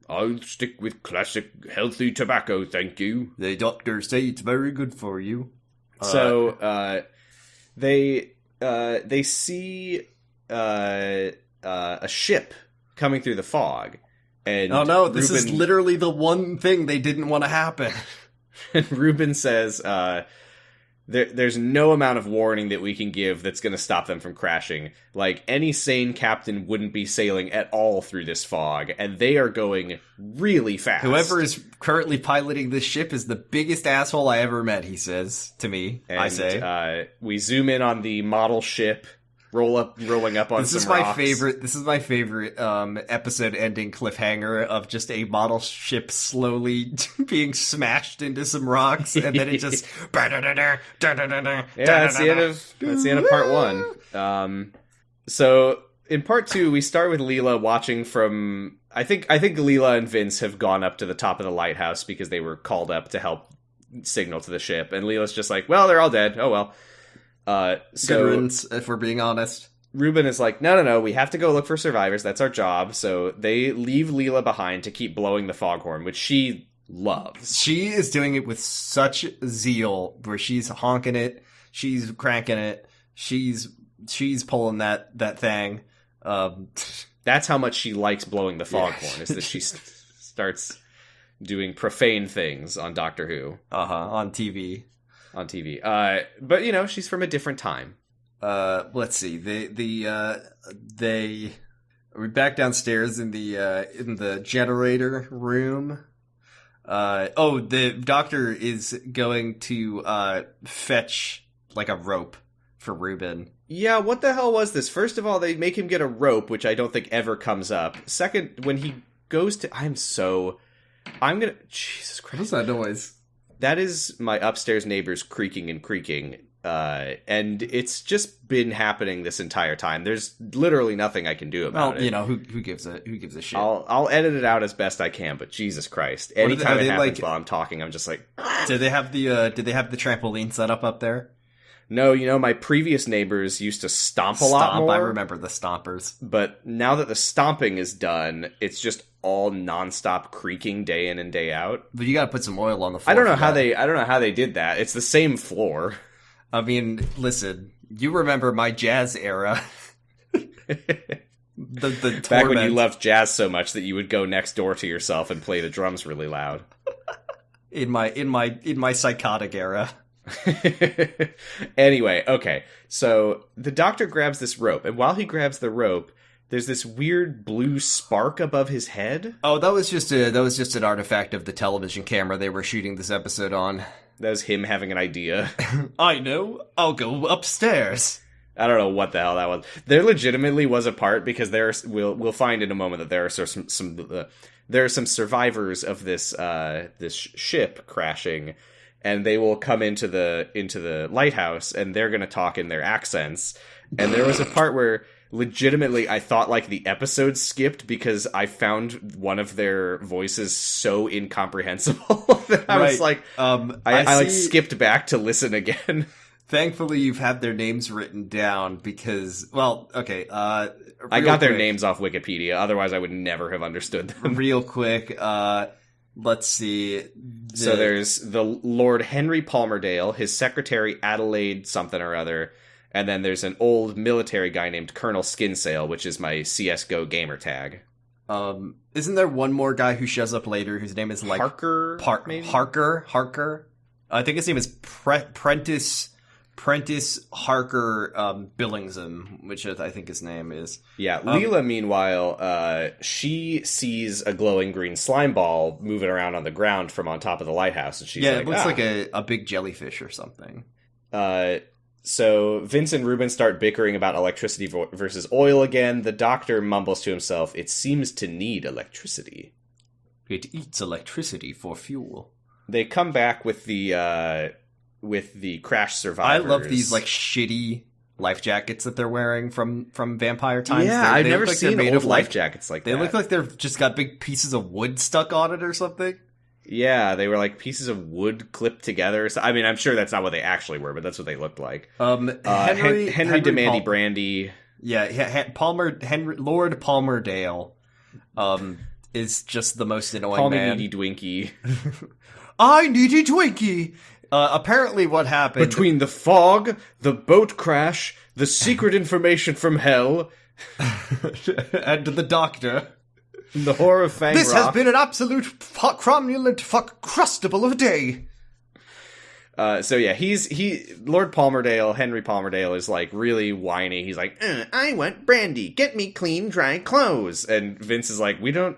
I'll stick with classic healthy tobacco, thank you. The doctors say it's very good for you. So, they see a ship coming through the fog, and oh no, this is literally the one thing they didn't want to happen. And Ruben says, there's no amount of warning that we can give that's going to stop them from crashing. Like, any sane captain wouldn't be sailing at all through this fog, and they are going really fast. Whoever is currently piloting this ship is the biggest asshole I ever met, he says to me. And, I say. We zoom in on the model ship, rolling up on some rocks. This is my favorite episode ending cliffhanger of just a model ship slowly being smashed into some rocks, and then it just yeah, that's the end of part one. So in part two, we start with Leela watching from. I think Leela and Vince have gone up to the top of the lighthouse because they were called up to help signal to the ship, and Leela's just like, well, they're all dead. Oh well. So good riddance, if we're being honest. Ruben is like, no, we have to go look for survivors. That's our job. So they leave Leela behind to keep blowing the foghorn, which she loves. She is doing it with such zeal, where she's honking it, she's cranking it, she's pulling that thing. That's how much she likes blowing the foghorn, is that she starts doing profane things on Doctor Who. On TV. But you know, she's from a different time. Let's see. We're back downstairs in the generator room. The doctor is going to fetch like a rope for Ruben. Yeah, what the hell was this? First of all, they make him get a rope, which I don't think ever comes up. Second, when he goes to Jesus Christ. What's that noise? That is my upstairs neighbors creaking and creaking, and it's just been happening this entire time. There's literally nothing I can do about it. You know, who gives a shit? I'll edit it out as best I can, but Jesus Christ, anytime it happens while I'm talking, I'm just like. Did they have the trampoline set up there? No, you know, my previous neighbors used to stomp a lot more. I remember the stompers. But now that the stomping is done, it's just all nonstop creaking day in and day out. But you gotta put some oil on the floor. I don't know how they did that. It's the same floor. I mean, listen, you remember my jazz era. the back when you loved jazz so much that you would go next door to yourself and play the drums really loud. in my psychotic era. Anyway, okay. So the doctor grabs this rope, and while he grabs the rope, there's this weird blue spark above his head. Oh, that was just an artifact of the television camera they were shooting this episode on. That was him having an idea. I know. I'll go upstairs. I don't know what the hell that was. There legitimately was a part, because we'll find in a moment that there are some survivors of this ship crashing, and they will come into the lighthouse, and they're going to talk in their accents. And there was a part where legitimately I thought like the episode skipped because I found one of their voices so incomprehensible that I was like, I skipped back to listen again. Thankfully, you've had their names written down because, well, okay. I got their names off Wikipedia. Otherwise, I would never have understood them. Real quick, let's see. So there's the Lord Henry Palmerdale, his secretary Adelaide something or other, and then there's an old military guy named Colonel Skinsale, which is my CSGO gamer tag. Isn't there one more guy who shows up later whose name is like Harker? Maybe? Harker. I think his name is Prentice Harker Billingsham, which I think his name is. Yeah, Leela, meanwhile, she sees a glowing green slime ball moving around on the ground from on top of the lighthouse, and she's like, it looks like a big jellyfish or something. So Vince and Ruben start bickering about electricity versus oil again. The doctor mumbles to himself, "It seems to need electricity. It eats electricity for fuel." They come back with the crash survivors. I love these like shitty life jackets that they're wearing from Vampire Times. Yeah, I've never seen made old life jackets like that. They look like they've just got big pieces of wood stuck on it or something. Yeah, they were like pieces of wood clipped together. So, I mean, I'm sure that's not what they actually were, but that's what they looked like. Henry Demandy Brandy. Yeah, Lord Palmerdale is just the most annoying man. Needy Dwinky. I needy Twinkie! Apparently what happened... Between the fog, the boat crash, the secret information from hell... and the doctor... The horror of Fang This Rock. has been an absolute cromulent crustable of a day. So yeah, Lord Palmerdale, Henry Palmerdale is like really whiny. He's like, I want brandy. Get me clean, dry clothes. And Vince is like, no,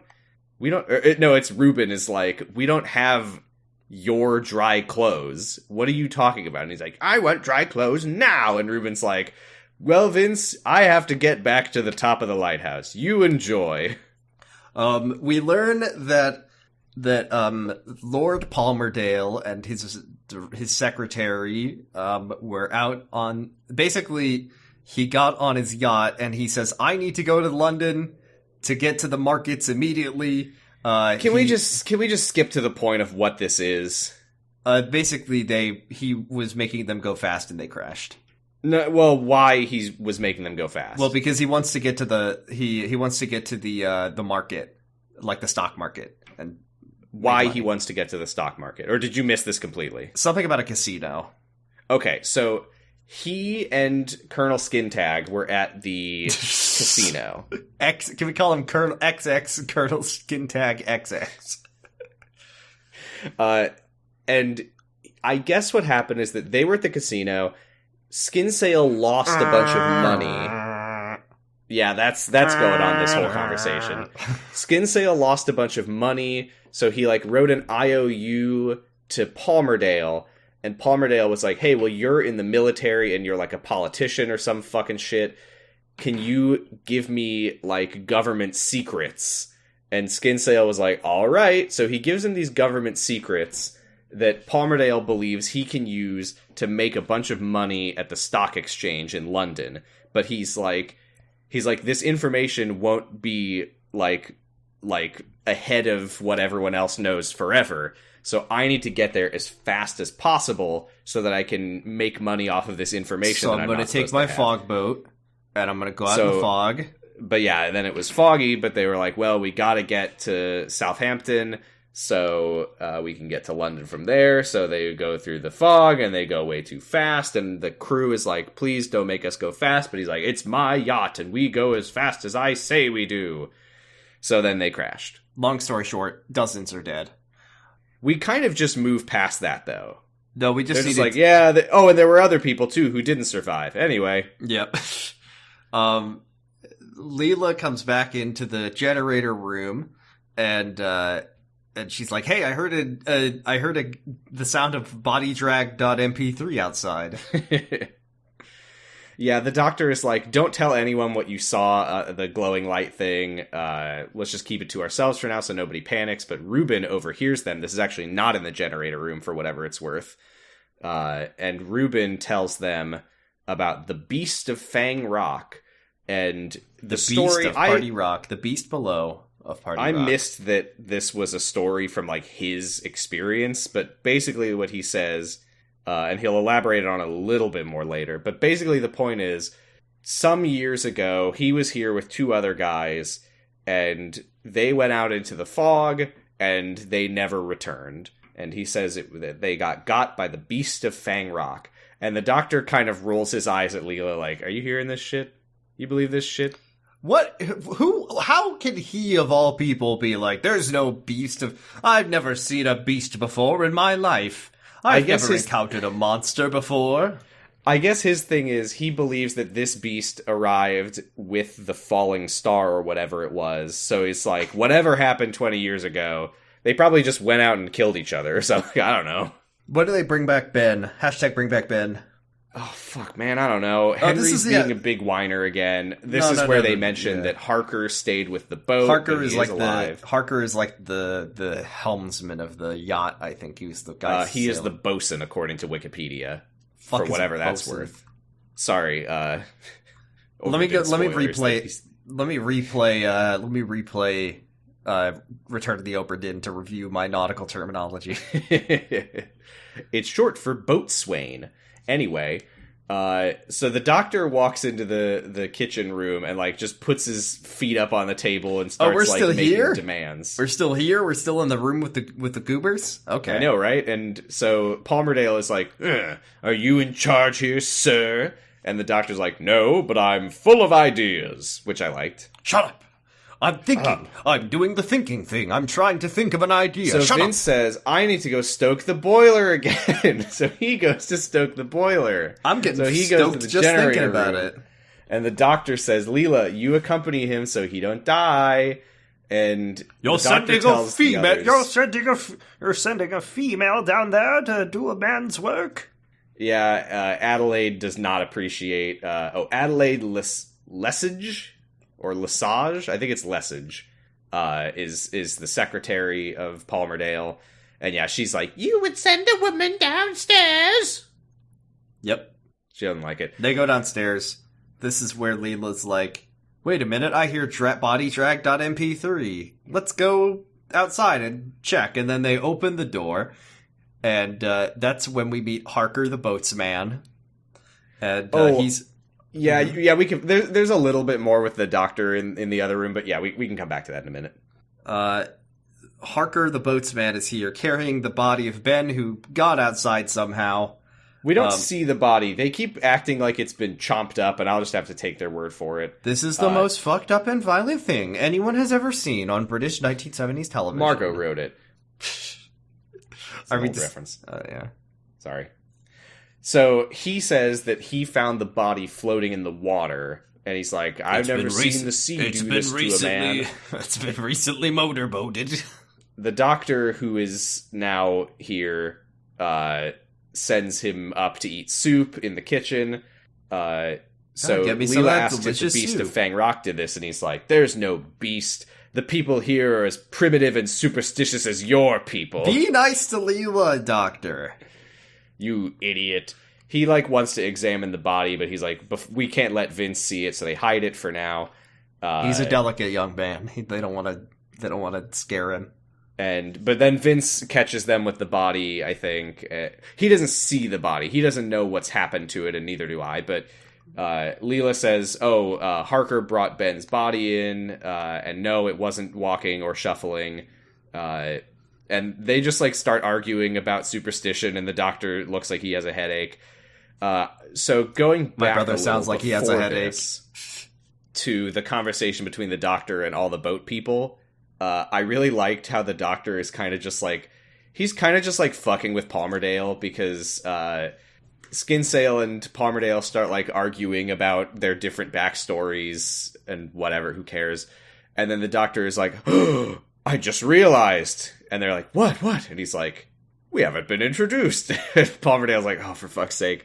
it's Ruben is like, we don't have your dry clothes. What are you talking about? And he's like, I want dry clothes now. And Ruben's like, well, Vince, I have to get back to the top of the lighthouse. You enjoy. We learn that Lord Palmerdale and his secretary were out on... Basically, he got on his yacht and he says, I need to go to London to get to the markets immediately. Can we just skip to the point of what this is? Basically, he was making them go fast and they crashed. No, well, why he was making them go fast? Well, because he wants to get to the market, like the stock market, and why he wants to get to the stock market, or did you miss this completely? Something about a casino. Okay, so he and Colonel Skintag were at the casino. Can we call him Colonel XX, Colonel Skintag XX? And I guess what happened is that they were at the casino. Skinsale lost a bunch of money. Yeah, that's going on this whole conversation. Skinsale lost a bunch of money, so he like wrote an IOU to Palmerdale, and Palmerdale was like, hey, well, you're in the military and you're like a politician or some fucking shit. Can you give me like government secrets? And Skinsale was like, all right. So he gives him these government secrets that Palmerdale believes he can use to make a bunch of money at the stock exchange in London. But he's like, this information won't be like ahead of what everyone else knows forever. So I need to get there as fast as possible so that I can make money off of this information. So I'm going to take my fog boat and I'm going to go out in the fog. But yeah, then it was foggy, but they were like, well, we got to get to Southampton so we can get to London from there. So they go through the fog and they go way too fast. And the crew is like, please don't make us go fast. But he's like, it's my yacht and we go as fast as I say we do. So then they crashed. Long story short, dozens are dead. We kind of just moved past that, though. No, we just like, yeah. And there were other people, too, who didn't survive. Anyway. Yep. Leela comes back into the generator room, and she's like, "Hey, I heard the sound of bodydrag.mp3 outside." Yeah, the doctor is like, "Don't tell anyone what you saw, the glowing light thing. Let's just keep it to ourselves for now, so nobody panics." But Ruben overhears them. This is actually not in the generator room, for whatever it's worth. And Ruben tells them about the Beast of Fang Rock. And the story Beast of Party Rock, the Beast Below of Party Rock. I missed that this was a story from like his experience, but basically what he says, and he'll elaborate on it a little bit more later, but basically the point is, some years ago, he was here with two other guys, and they went out into the fog, and they never returned. And he says that they got by the Beast of Fang Rock. And the doctor kind of rolls his eyes at Leela like, are you hearing this shit? You believe this shit? What? Who? How can he, of all people, be like, there's no beast of... I've never seen a beast before in my life. I've never encountered a monster before. I guess his thing is he believes that this beast arrived with the falling star or whatever it was. So he's like, whatever happened 20 years ago, they probably just went out and killed each other or something. I don't know. When do they bring back Ben? Hashtag bring back Ben. Oh, fuck, man, I don't know. Henry's being a big whiner again. This is where they mention that Harker stayed with the boat. Harker is alive. Harker is like the helmsman of the yacht, I think. He was the guy. He is the bosun, according to Wikipedia. For whatever that's worth. Sorry, let me replay Return to the Obra Dinn to review my nautical terminology. It's short for boatswain. Anyway, so the doctor walks into the kitchen room and like just puts his feet up on the table and starts making demands. We're still here. We're still in the room with the goobers. Okay, I know, right? And so Palmerdale is like, "Are you in charge here, sir?" And the doctor's like, "No, but I'm full of ideas," which I liked. Shut up. I'm thinking. I'm doing the thinking thing. I'm trying to think of an idea. So Vince says, I need to go stoke the boiler again. So he goes to stoke the boiler. I'm getting stoked just thinking about it. And the doctor says, Leela, you accompany him so he don't die. And you're sending a female. You're sending a female down there to do a man's work. Yeah, Adelaide does not appreciate. Adelaide Lesage. Or Lesage, I think it's Lesage, is the secretary of Palmerdale. And yeah, she's like, you would send a woman downstairs? Yep. She doesn't like it. They go downstairs. This is where Leela's like, wait a minute, I hear bodydrag.mp3. Let's go outside and check. And then they open the door. And that's when we meet Harker, the boatsman. And he's... Yeah, we can. There's a little bit more with the doctor in the other room, but yeah, we can come back to that in a minute. Harker, the boatsman, is here carrying the body of Ben, who got outside somehow. We don't see the body. They keep acting like it's been chomped up, and I'll just have to take their word for it. This is the most fucked up and violent thing anyone has ever seen on British 1970s television. Margot wrote it. Are we reference? Yeah. Sorry. So he says that he found the body floating in the water, and he's like, I've never seen the sea do this to a man. It's been recently motorboated. The doctor, who is now here, sends him up to eat soup in the kitchen. So Leela asks if the beast of Fang Rock did this, and he's like, there's no beast. The people here are as primitive and superstitious as your people. Be nice to Leela, doctor. You idiot. He, wants to examine the body, but he's like, we can't let Vince see it, so they hide it for now. He's a delicate young man. They don't want to scare him. But then Vince catches them with the body, I think. He doesn't see the body. He doesn't know what's happened to it, and neither do I. But Leela says, Harker brought Ben's body in, and no, it wasn't walking or shuffling. And they just, start arguing about superstition, and the doctor looks like he has a headache. So going back my brother sounds like he has a headache. To the conversation between the doctor and all the boat people, I really liked how the doctor is kind of just he's kind of just fucking with Palmerdale, because Skinsale and Palmerdale start arguing about their different backstories and whatever, who cares? And then the doctor is like, oh, I just realized. And they're like, what? And he's like, we haven't been introduced. Palmerdale's like, oh, for fuck's sake.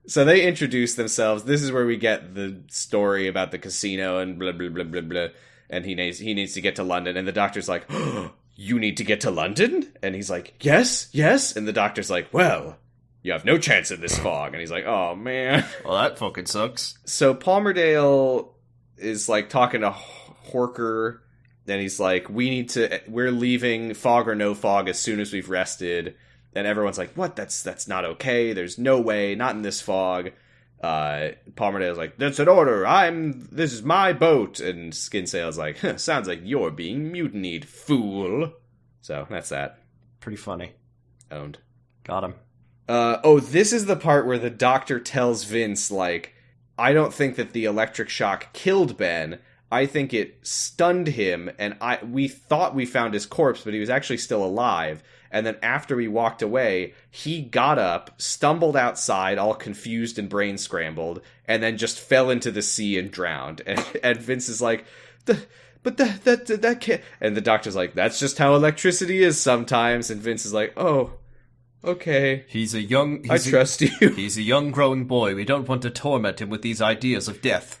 So they introduce themselves. This is where we get the story about the casino and blah, blah, blah, blah, blah. And he needs to get to London. And the doctor's like, oh, you need to get to London? And he's like, yes. And the doctor's like, well, you have no chance in this fog. And he's like, oh, man. Well, that fucking sucks. So Palmerdale is talking to Horker. And he's like, we're leaving, fog or no fog, as soon as we've rested. And everyone's like, what? That's not okay. There's no way, not in this fog. Palmerdale's like, that's an order. This is my boat. And Skinsale's like, sounds like you're being mutinied, fool. So that's that. Pretty funny. Owned. Got him. This is the part where the doctor tells Vince, I don't think that the electric shock killed Ben. I think it stunned him, and we thought we found his corpse, but he was actually still alive. And then after we walked away, he got up, stumbled outside, all confused and brain scrambled, and then just fell into the sea and drowned. And Vince is like, but that can't... And the doctor's like, that's just how electricity is sometimes. And Vince is like, oh, okay. I trust you. He's a young growing boy. We don't want to torment him with these ideas of death.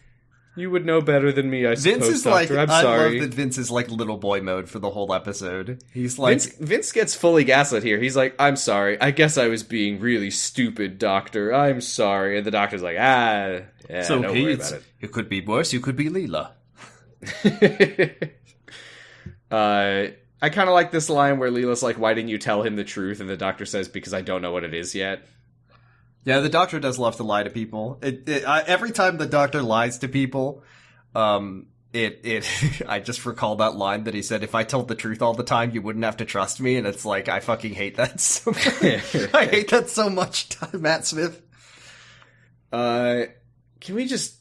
You would know better than me, I suppose, Vince is Doctor. like, I'm sorry. I love that Vince is like little boy mode for the whole episode. He's like... Vince gets fully gaslit here. He's like, I'm sorry. I guess I was being really stupid, Doctor. I'm sorry. And the Doctor's like, yeah, don't worry about it. It could be worse. You could be Leela. I kind of like this line where Leela's like, why didn't you tell him the truth? And the Doctor says, because I don't know what it is yet. Yeah, the Doctor does love to lie to people. Every time the Doctor lies to people, I just recall that line that he said, if I told the truth all the time, you wouldn't have to trust me. And it's like, I fucking hate that so much. I hate that so much, Matt Smith. Can we just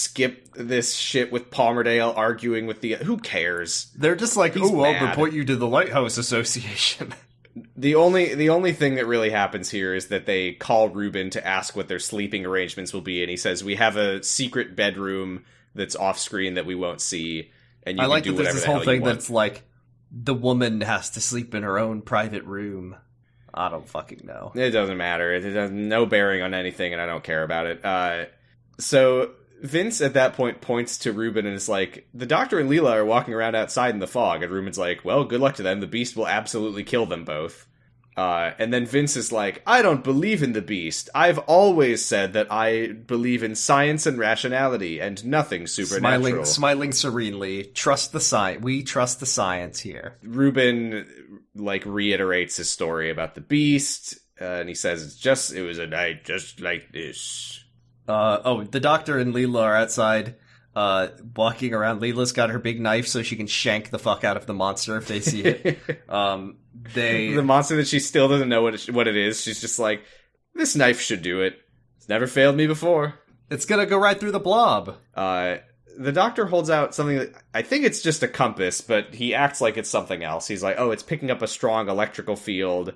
skip this shit with Palmerdale arguing with who cares? They're just like, He's I'll mad. report you to the Lighthouse Association. The only thing that really happens here is that they call Ruben to ask what their sleeping arrangements will be, and he says, we have a secret bedroom that's off screen that we won't see, and you can do whatever the hell you want. I like that there's this whole thing that's like, the woman has to sleep in her own private room. I don't fucking know. It doesn't matter. It has no bearing on anything, and I don't care about it. So Vince at that point points to Ruben and is like, the Doctor and Leela are walking around outside in the fog. And Ruben's like, well, good luck to them. The Beast will absolutely kill them both. And then Vince is like, I don't believe in the Beast. I've always said that I believe in science and rationality and nothing supernatural. Smiling serenely. Trust the science. We trust the science here. Ruben, reiterates his story about the Beast. And he says, it was a night just like this. The Doctor and Leela are outside, walking around. Leela's got her big knife so she can shank the fuck out of the monster if they see it. The monster that she still doesn't know what it is. She's just like, this knife should do it. It's never failed me before. It's gonna go right through the blob. The Doctor holds out something that, I think it's just a compass, but he acts like it's something else. He's like, oh, it's picking up a strong electrical field.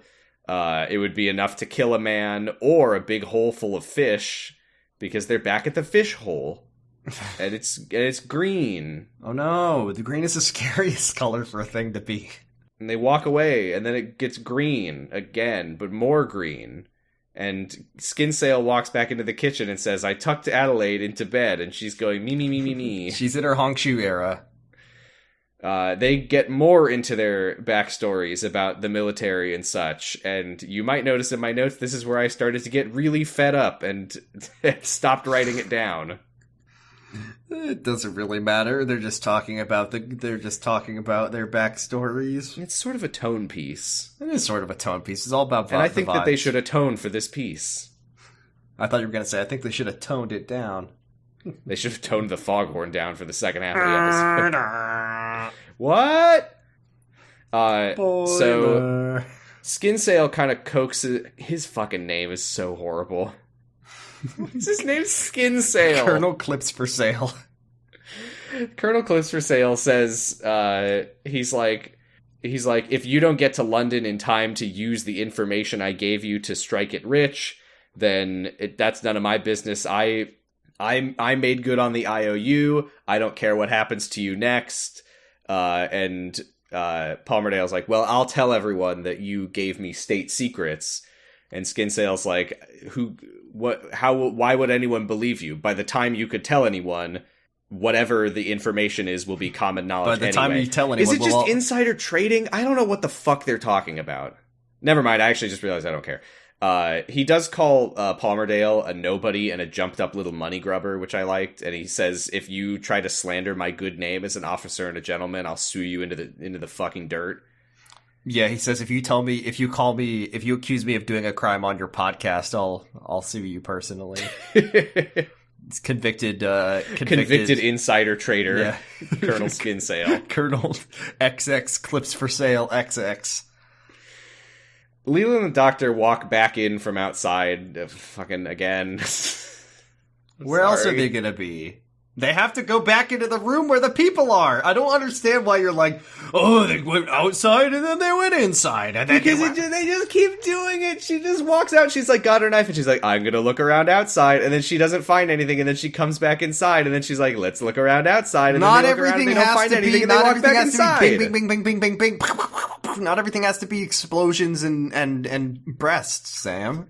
It would be enough to kill a man or a big hole full of fish. Because they're back at the fish hole, and it's green. Oh no, the green is the scariest color for a thing to be. And they walk away, and then it gets green again, but more green. And Skinsale walks back into the kitchen and says, I tucked Adelaide into bed, and she's going, me, me, me, me, me. She's in her Hongshu era. They get more into their backstories about the military and such, and you might notice in my notes this is where I started to get really fed up and stopped writing it down. It doesn't really matter. They're just talking about their backstories. It's sort of a tone piece. It is sort of a tone piece. It's all about and I think that they should atone for this piece. I thought you were going to say I think they should have toned it down. They should have toned the foghorn down for the second half of the episode. What? So Skinsale kind of coaxes. His fucking name is so horrible. His name's Skinsale. Colonel Clips for Sale. Colonel Clips for Sale says, he's like, if you don't get to London in time to use the information I gave you to strike it rich, then that's none of my business. I made good on the IOU. I don't care what happens to you next. And Palmerdale's like, well, I'll tell everyone that you gave me state secrets. And Skinsale's like, why would anyone believe you? By the time you could tell anyone, whatever the information is will be common knowledge anyway. By the time you tell anyone... Is it just insider trading? I don't know what the fuck they're talking about. Never mind, I actually just realized I don't care. He does call Palmerdale a nobody and a jumped-up little money grubber, which I liked. And he says, if you try to slander my good name as an officer and a gentleman, I'll sue you into the fucking dirt. Yeah, he says, if you accuse me of doing a crime on your podcast, I'll sue you personally. It's convicted insider trader, yeah. Colonel Skinsale. Colonel XX Clips for Sale XX. Leela and the Doctor walk back in from outside, fucking again. Where else are they gonna be? They have to go back into the room where the people are. I don't understand why you're like, oh, they went outside and then they went inside. And then because they just keep doing it. She just walks out. She's like, got her knife, and she's like, I'm going to look around outside. And then she doesn't find anything. And then she comes back inside. And then she's like, let's look around outside. And not then they look around and they don't find anything. And they walk back inside. Bing, bing, bing, bing, bing, bing, bing. Not everything has to be explosions and breasts, Sam.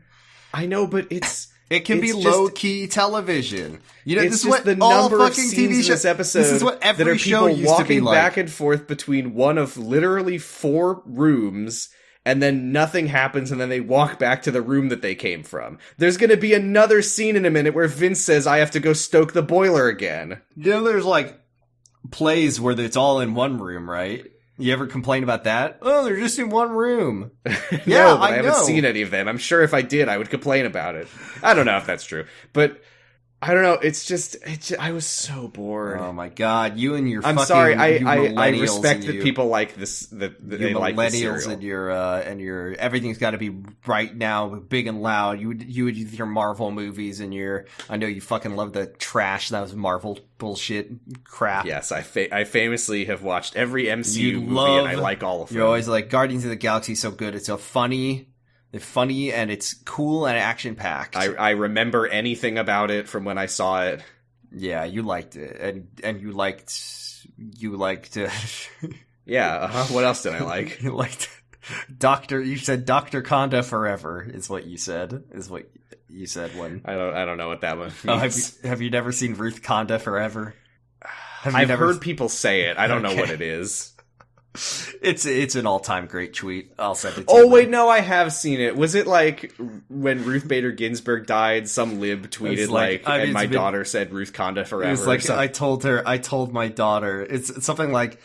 I know, but it can be low-key television. You know, it's this is just what the all number of fucking scenes TV in this episode This is what every that are show people used to be walking like. back and forth between one of literally 4 rooms, and then nothing happens, and then they walk back to the room that they came from. There's gonna be another scene in a minute where Vince says, I have to go stoke the boiler again. You know, there's like plays where it's all in one room, right? You ever complain about that? Oh, they're just in one room. Yeah, No, but I know. haven't seen any of them. I'm sure if I did, I would complain about it. I don't know if that's true, but I don't know. It's just I was so bored. Oh my god, you and your I'm fucking sorry. I millennials respect that and people like this. That they like the millennials cereal. and your everything's got to be right now, big and loud. You would with your Marvel movies and your. I know you fucking love the trash that was Marvel bullshit crap. Yes, I famously have watched every MCU You movie, love- and I like all of them. You're always like Guardians of the Galaxy, so good. It's so funny. They're funny and it's cool and action packed. I remember anything about it from when I saw it. Yeah, you liked it, and you liked Yeah. What else did I like? you liked Doctor. You said Dr. Conda forever is what you said. Is what you said when. I don't know what that one means. Oh, have you never seen Ruth Conda forever? I've heard people say it. I don't know what it is. It's an all-time great tweet. I'll send it to you. Oh wait, no, I have seen it. Was it like when Ruth Bader Ginsburg died? Some lib tweeted and my daughter said Ruth Conda forever. It was like I told my daughter. It's something like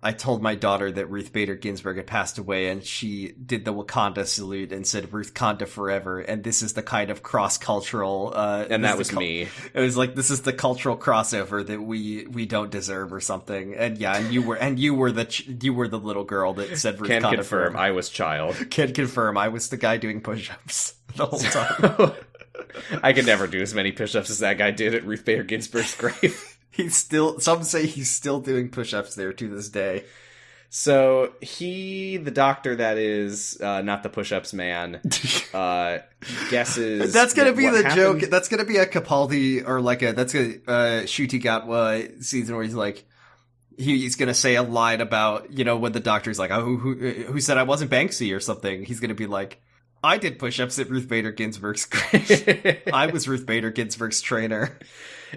I told my daughter that Ruth Bader Ginsburg had passed away, and she did the Wakanda salute and said Ruth Conda forever. And this is the kind of cross-cultural. And that was me. It was like this is the cultural crossover that we don't deserve or something. And yeah, and you were the little girl that said Ruth Can Conda confirm forever. I was child. Can confirm I was the guy doing push-ups the whole time. I could never do as many push-ups as that guy did at Ruth Bader Ginsburg's grave. Some say he's still doing push-ups there to this day. So the doctor that is, not the push-ups man, guesses that's gonna be what the happened. joke. That's gonna be a Capaldi or like that's a Shuti Gatwa season where he's like, he's gonna say a line about, you know, when the doctor's like, oh, who said I wasn't Banksy or something. He's gonna be like, I did push-ups at Ruth Bader Ginsburg's grave. I was Ruth Bader Ginsburg's trainer.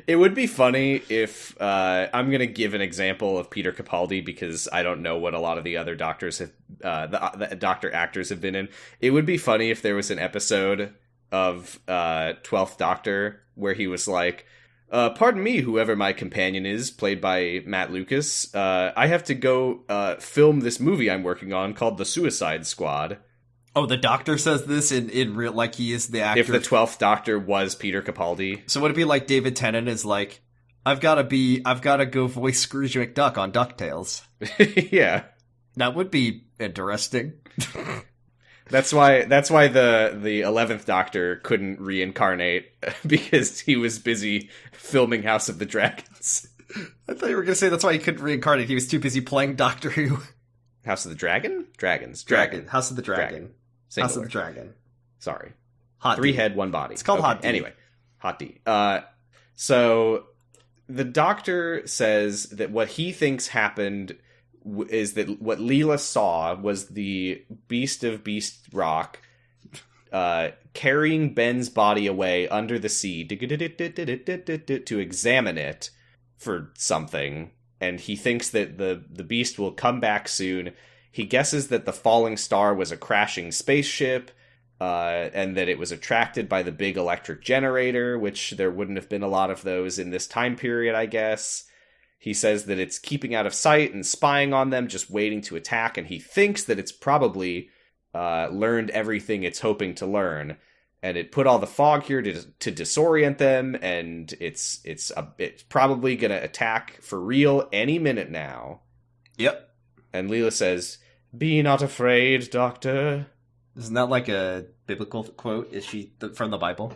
It would be funny if I'm going to give an example of Peter Capaldi because I don't know what a lot of the other doctors have, the doctor actors have been in. It would be funny if there was an episode of 12th Doctor where he was like, pardon me, whoever my companion is, played by Matt Lucas. I have to go film this movie I'm working on called The Suicide Squad. Oh, the doctor says this in real, like he is the actor. If the 12th Doctor was Peter Capaldi. So would it be like David Tennant is like, I've got to go voice Scrooge McDuck on DuckTales. Yeah. That would be interesting. That's why the 11th Doctor couldn't reincarnate because he was busy filming House of the Dragons. I thought you were going to say that's why he couldn't reincarnate. He was too busy playing Doctor Who. House of the Dragon? Dragons. House of the Dragon. Singular. House of the Dragon. Sorry. Hot 3 D. head, 1 body. It's called Hot D. Anyway, Hot D. So the doctor says that what he thinks happened is that what Leela saw was the Beast of Beast Rock carrying Ben's body away under the sea to examine it for something. And he thinks that the beast will come back soon. He guesses that the falling star was a crashing spaceship, and that it was attracted by the big electric generator, which there wouldn't have been a lot of those in this time period, I guess. He says that it's keeping out of sight and spying on them, just waiting to attack, and he thinks that it's probably learned everything it's hoping to learn. And it put all the fog here to disorient them, and it's probably going to attack for real any minute now. Yep. And Leela says, "Be not afraid, Doctor." Isn't that like a biblical quote? Is she from the Bible?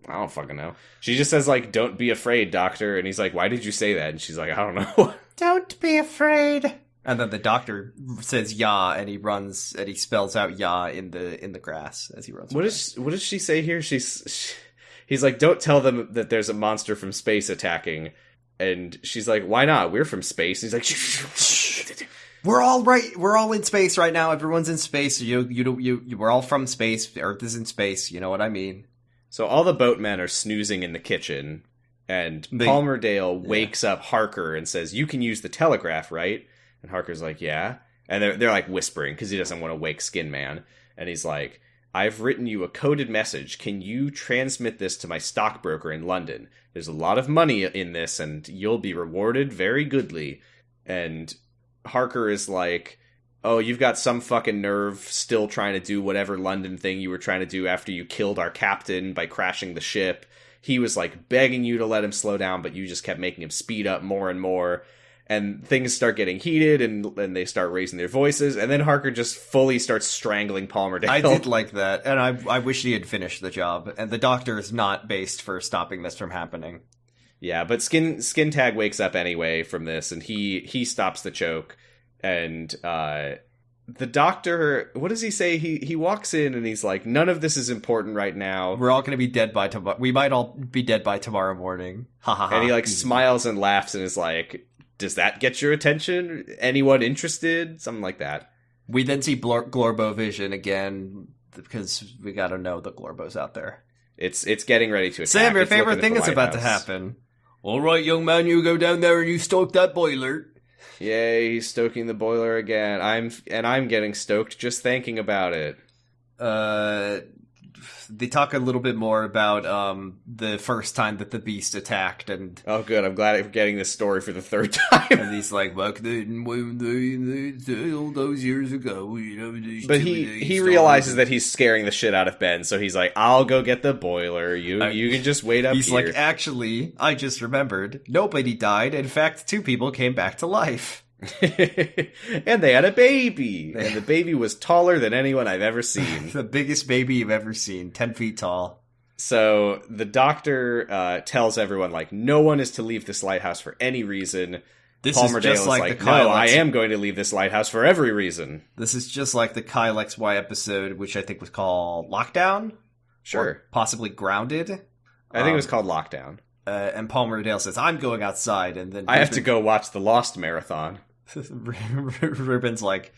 I don't fucking know. She just says, like, don't be afraid, doctor. And he's like, why did you say that? And she's like, I don't know. Don't be afraid. And then the doctor says "ya," and he runs and he spells out "ya" in the grass as he runs. What does she say here? He's like, don't tell them that there's a monster from space attacking. And she's like, why not? We're from space. And he's like, we're all in space right now. Everyone's in space. We're all from space. Earth is in space. You know what I mean? So all the boatmen are snoozing in the kitchen, and Palmerdale wakes up Harker and says, you can use the telegraph, right? And Harker's like, yeah. And they're like whispering because he doesn't want to wake Skin Man. And he's like, I've written you a coded message. Can you transmit this to my stockbroker in London? There's a lot of money in this, and you'll be rewarded very goodly. And Harker is like, oh, you've got some fucking nerve still trying to do whatever London thing you were trying to do after you killed our captain by crashing the ship. He was like begging you to let him slow down, but you just kept making him speed up more and more. And things start getting heated, and they start raising their voices, and then Harker just fully starts strangling Palmerdale. I did like that, and I wish he had finished the job. And the doctor is not based for stopping this from happening. Yeah, but Skin Tag wakes up anyway from this, and he stops the choke. And the doctor, what does he say? He walks in and he's like, none of this is important right now. We're all going to be dead by tomorrow. We might all be dead by tomorrow morning. Ha ha ha. And he like smiles and laughs and is like, does that get your attention? Anyone interested? Something like that. We then see Glorbo Vision again because we got to know the Glorbo's out there. It's getting ready to attack. Sam, your favorite thing is about to happen. All right, young man, you go down there and you stoke that boiler. Yay, he's stoking the boiler again. I'm getting stoked just thinking about it. They talk a little bit more about the first time that the beast attacked, and oh, good. I'm glad I'm getting this story for the third time. And he's like, "Back then, all those years ago, you know." But he realizes that he's scaring the shit out of Ben, so he's like, "I'll go get the boiler. You can just wait up here." He's like, "Actually, I just remembered. Nobody died. In fact, 2 people came back to life." And they had a baby, and the baby was taller than anyone I've ever seen. The biggest baby you've ever seen, 10 feet tall. So the doctor tells everyone, like, no one is to leave this lighthouse for any reason. This Palmerdale is just like the no, I am going to leave this lighthouse for every reason. This is just like the Kyle XY episode, which I think was called Lockdown? Sure. Or possibly Grounded? I think it was called Lockdown. And Palmerdale says, I'm going outside, and then... I have to go watch the Lost Marathon. Ruben's like,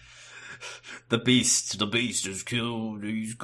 the beast is killed, he's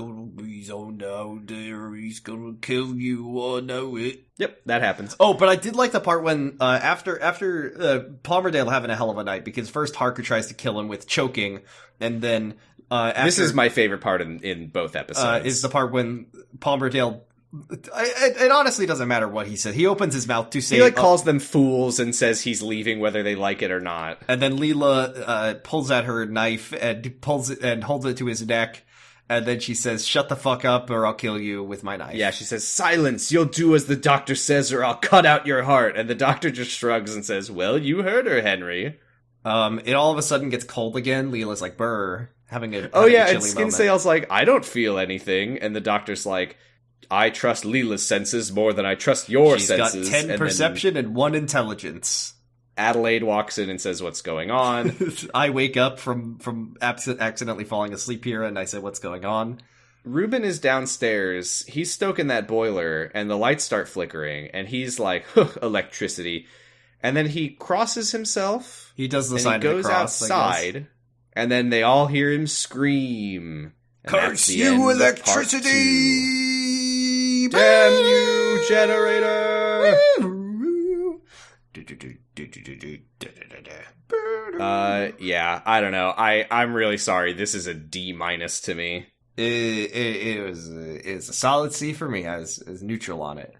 on out there, he's gonna kill you, I know it. Yep, that happens. Oh, but I did like the part when, after Palmerdale having a hell of a night, because first Harker tries to kill him with choking, and then, this is my favorite part in both episodes. Is the part when Palmerdale... It honestly doesn't matter what he says. He opens his mouth to say... He calls them fools and says he's leaving whether they like it or not. And then Leela pulls out her knife and pulls it and holds it to his neck. And then she says, shut the fuck up or I'll kill you with my knife. Yeah, she says, silence, you'll do as the doctor says or I'll cut out your heart. And the doctor just shrugs and says, well, you heard her, Henry. It all of a sudden gets cold again. Leela's like, brr, having a and Skinsale's like, I don't feel anything. And the doctor's like... I trust Leela's senses more than I trust your senses. She's got 10 perception and 1 intelligence. Adelaide walks in and says, what's going on? I wake up from accidentally falling asleep here, and I say, what's going on? Ruben is downstairs. He's stoking that boiler, and the lights start flickering, and he's like, electricity. And then he crosses himself. He does the sign of the cross. He goes outside, and then they all hear him scream. Curse you, electricity! Damn you, generator! Yeah, I don't know. I'm really sorry. This is a D- to me. It was a solid C for me. I was neutral on it.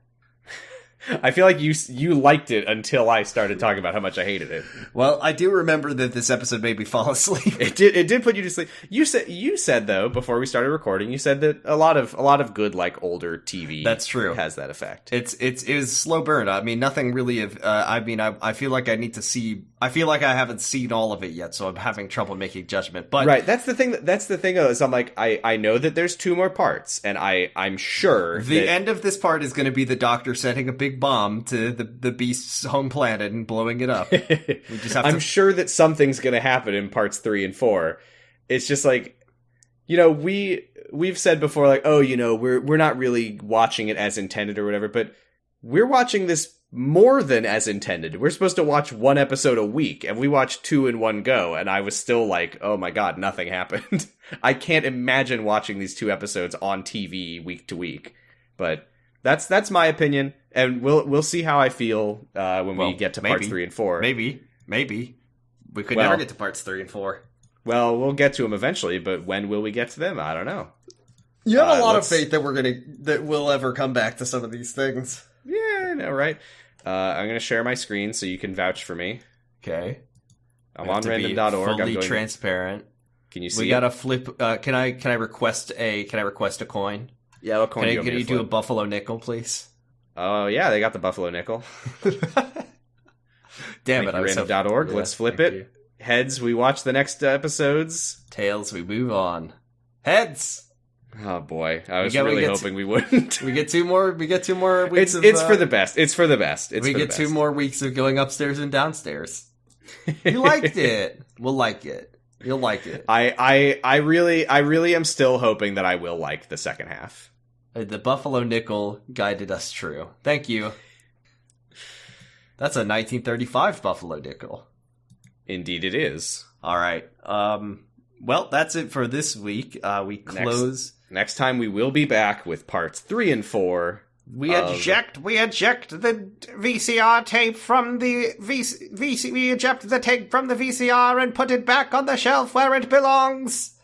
I feel like you liked it until I started talking about how much I hated it. Well, I do remember that this episode made me fall asleep. It did put you to sleep. You said though, before we started recording, you said that a lot of good, like, older TV That's true. has that effect. It was slow burn. I mean, nothing really I feel like I need to see, I feel like I haven't seen all of it yet, so I'm having trouble making judgment. But right, that's the thing though, is I'm like, I know that there's 2 more parts, and I'm sure the end of this part is going to be the Doctor sending a big bomb to the Beast's home planet and blowing it up. We just have I'm sure that something's going to happen in parts 3 and 4. It's just like, we've said before, like, oh, we're not really watching it as intended or whatever, but we're watching this more than as intended. We're supposed to watch 1 episode a week, and we watched 2 in one go, and I was still like, oh my god, nothing happened. I can't imagine watching these 2 episodes on TV week to week. But that's my opinion, and we'll see how I feel when we get to parts 3 and 4. Maybe we could never get to parts 3 and 4. Well, we'll get to them eventually, but when will we get to them? I don't know. You have a lot of faith that we'll ever come back to some of these things. Yeah, I know, right? I'm going to share my screen so you can vouch for me. Okay. I'm on random.org. Fully transparent. Can you see? We gotta flip. Can I request a coin? Yeah, what coin do you want me to Can you flip? do a buffalo nickel, please? Oh, yeah, they got the buffalo nickel. Damn it! Random.org. Let's flip it. You. Heads, we watch the next episodes. Tails, we move on. Heads. Oh boy, I was really hoping we wouldn't. We get 2 more. We get 2 more weeks. It's for the best. It's for the best. We get 2 more weeks of going upstairs and downstairs. You liked it. We'll like it. You'll like it. I really am still hoping that I will like the second half. The buffalo nickel guided us true. Thank you. That's a 1935 buffalo nickel. Indeed, it is. All right. Well, that's it for this week. We close. Next time we will be back with parts 3 and 4. We eject the VCR tape from the we eject the tape from the VCR and put it back on the shelf where it belongs.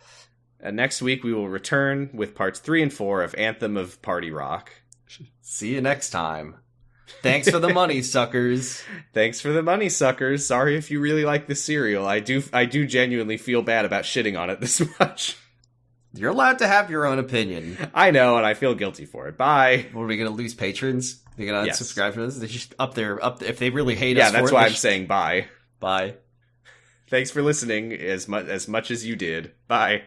And next week we will return with parts 3 and 4 of Anthem of Party Rock. See you next time. Thanks for the money, suckers. Thanks for the money, suckers. Sorry if you really like this cereal. I do genuinely feel bad about shitting on it this much. You're allowed to have your own opinion. I know, and I feel guilty for it. Bye. What, are we going to lose patrons? They're going to unsubscribe to us? They're just up there. If they really hate us for it. Yeah, that's why I'm saying bye. Bye. Thanks for listening as much as you did. Bye.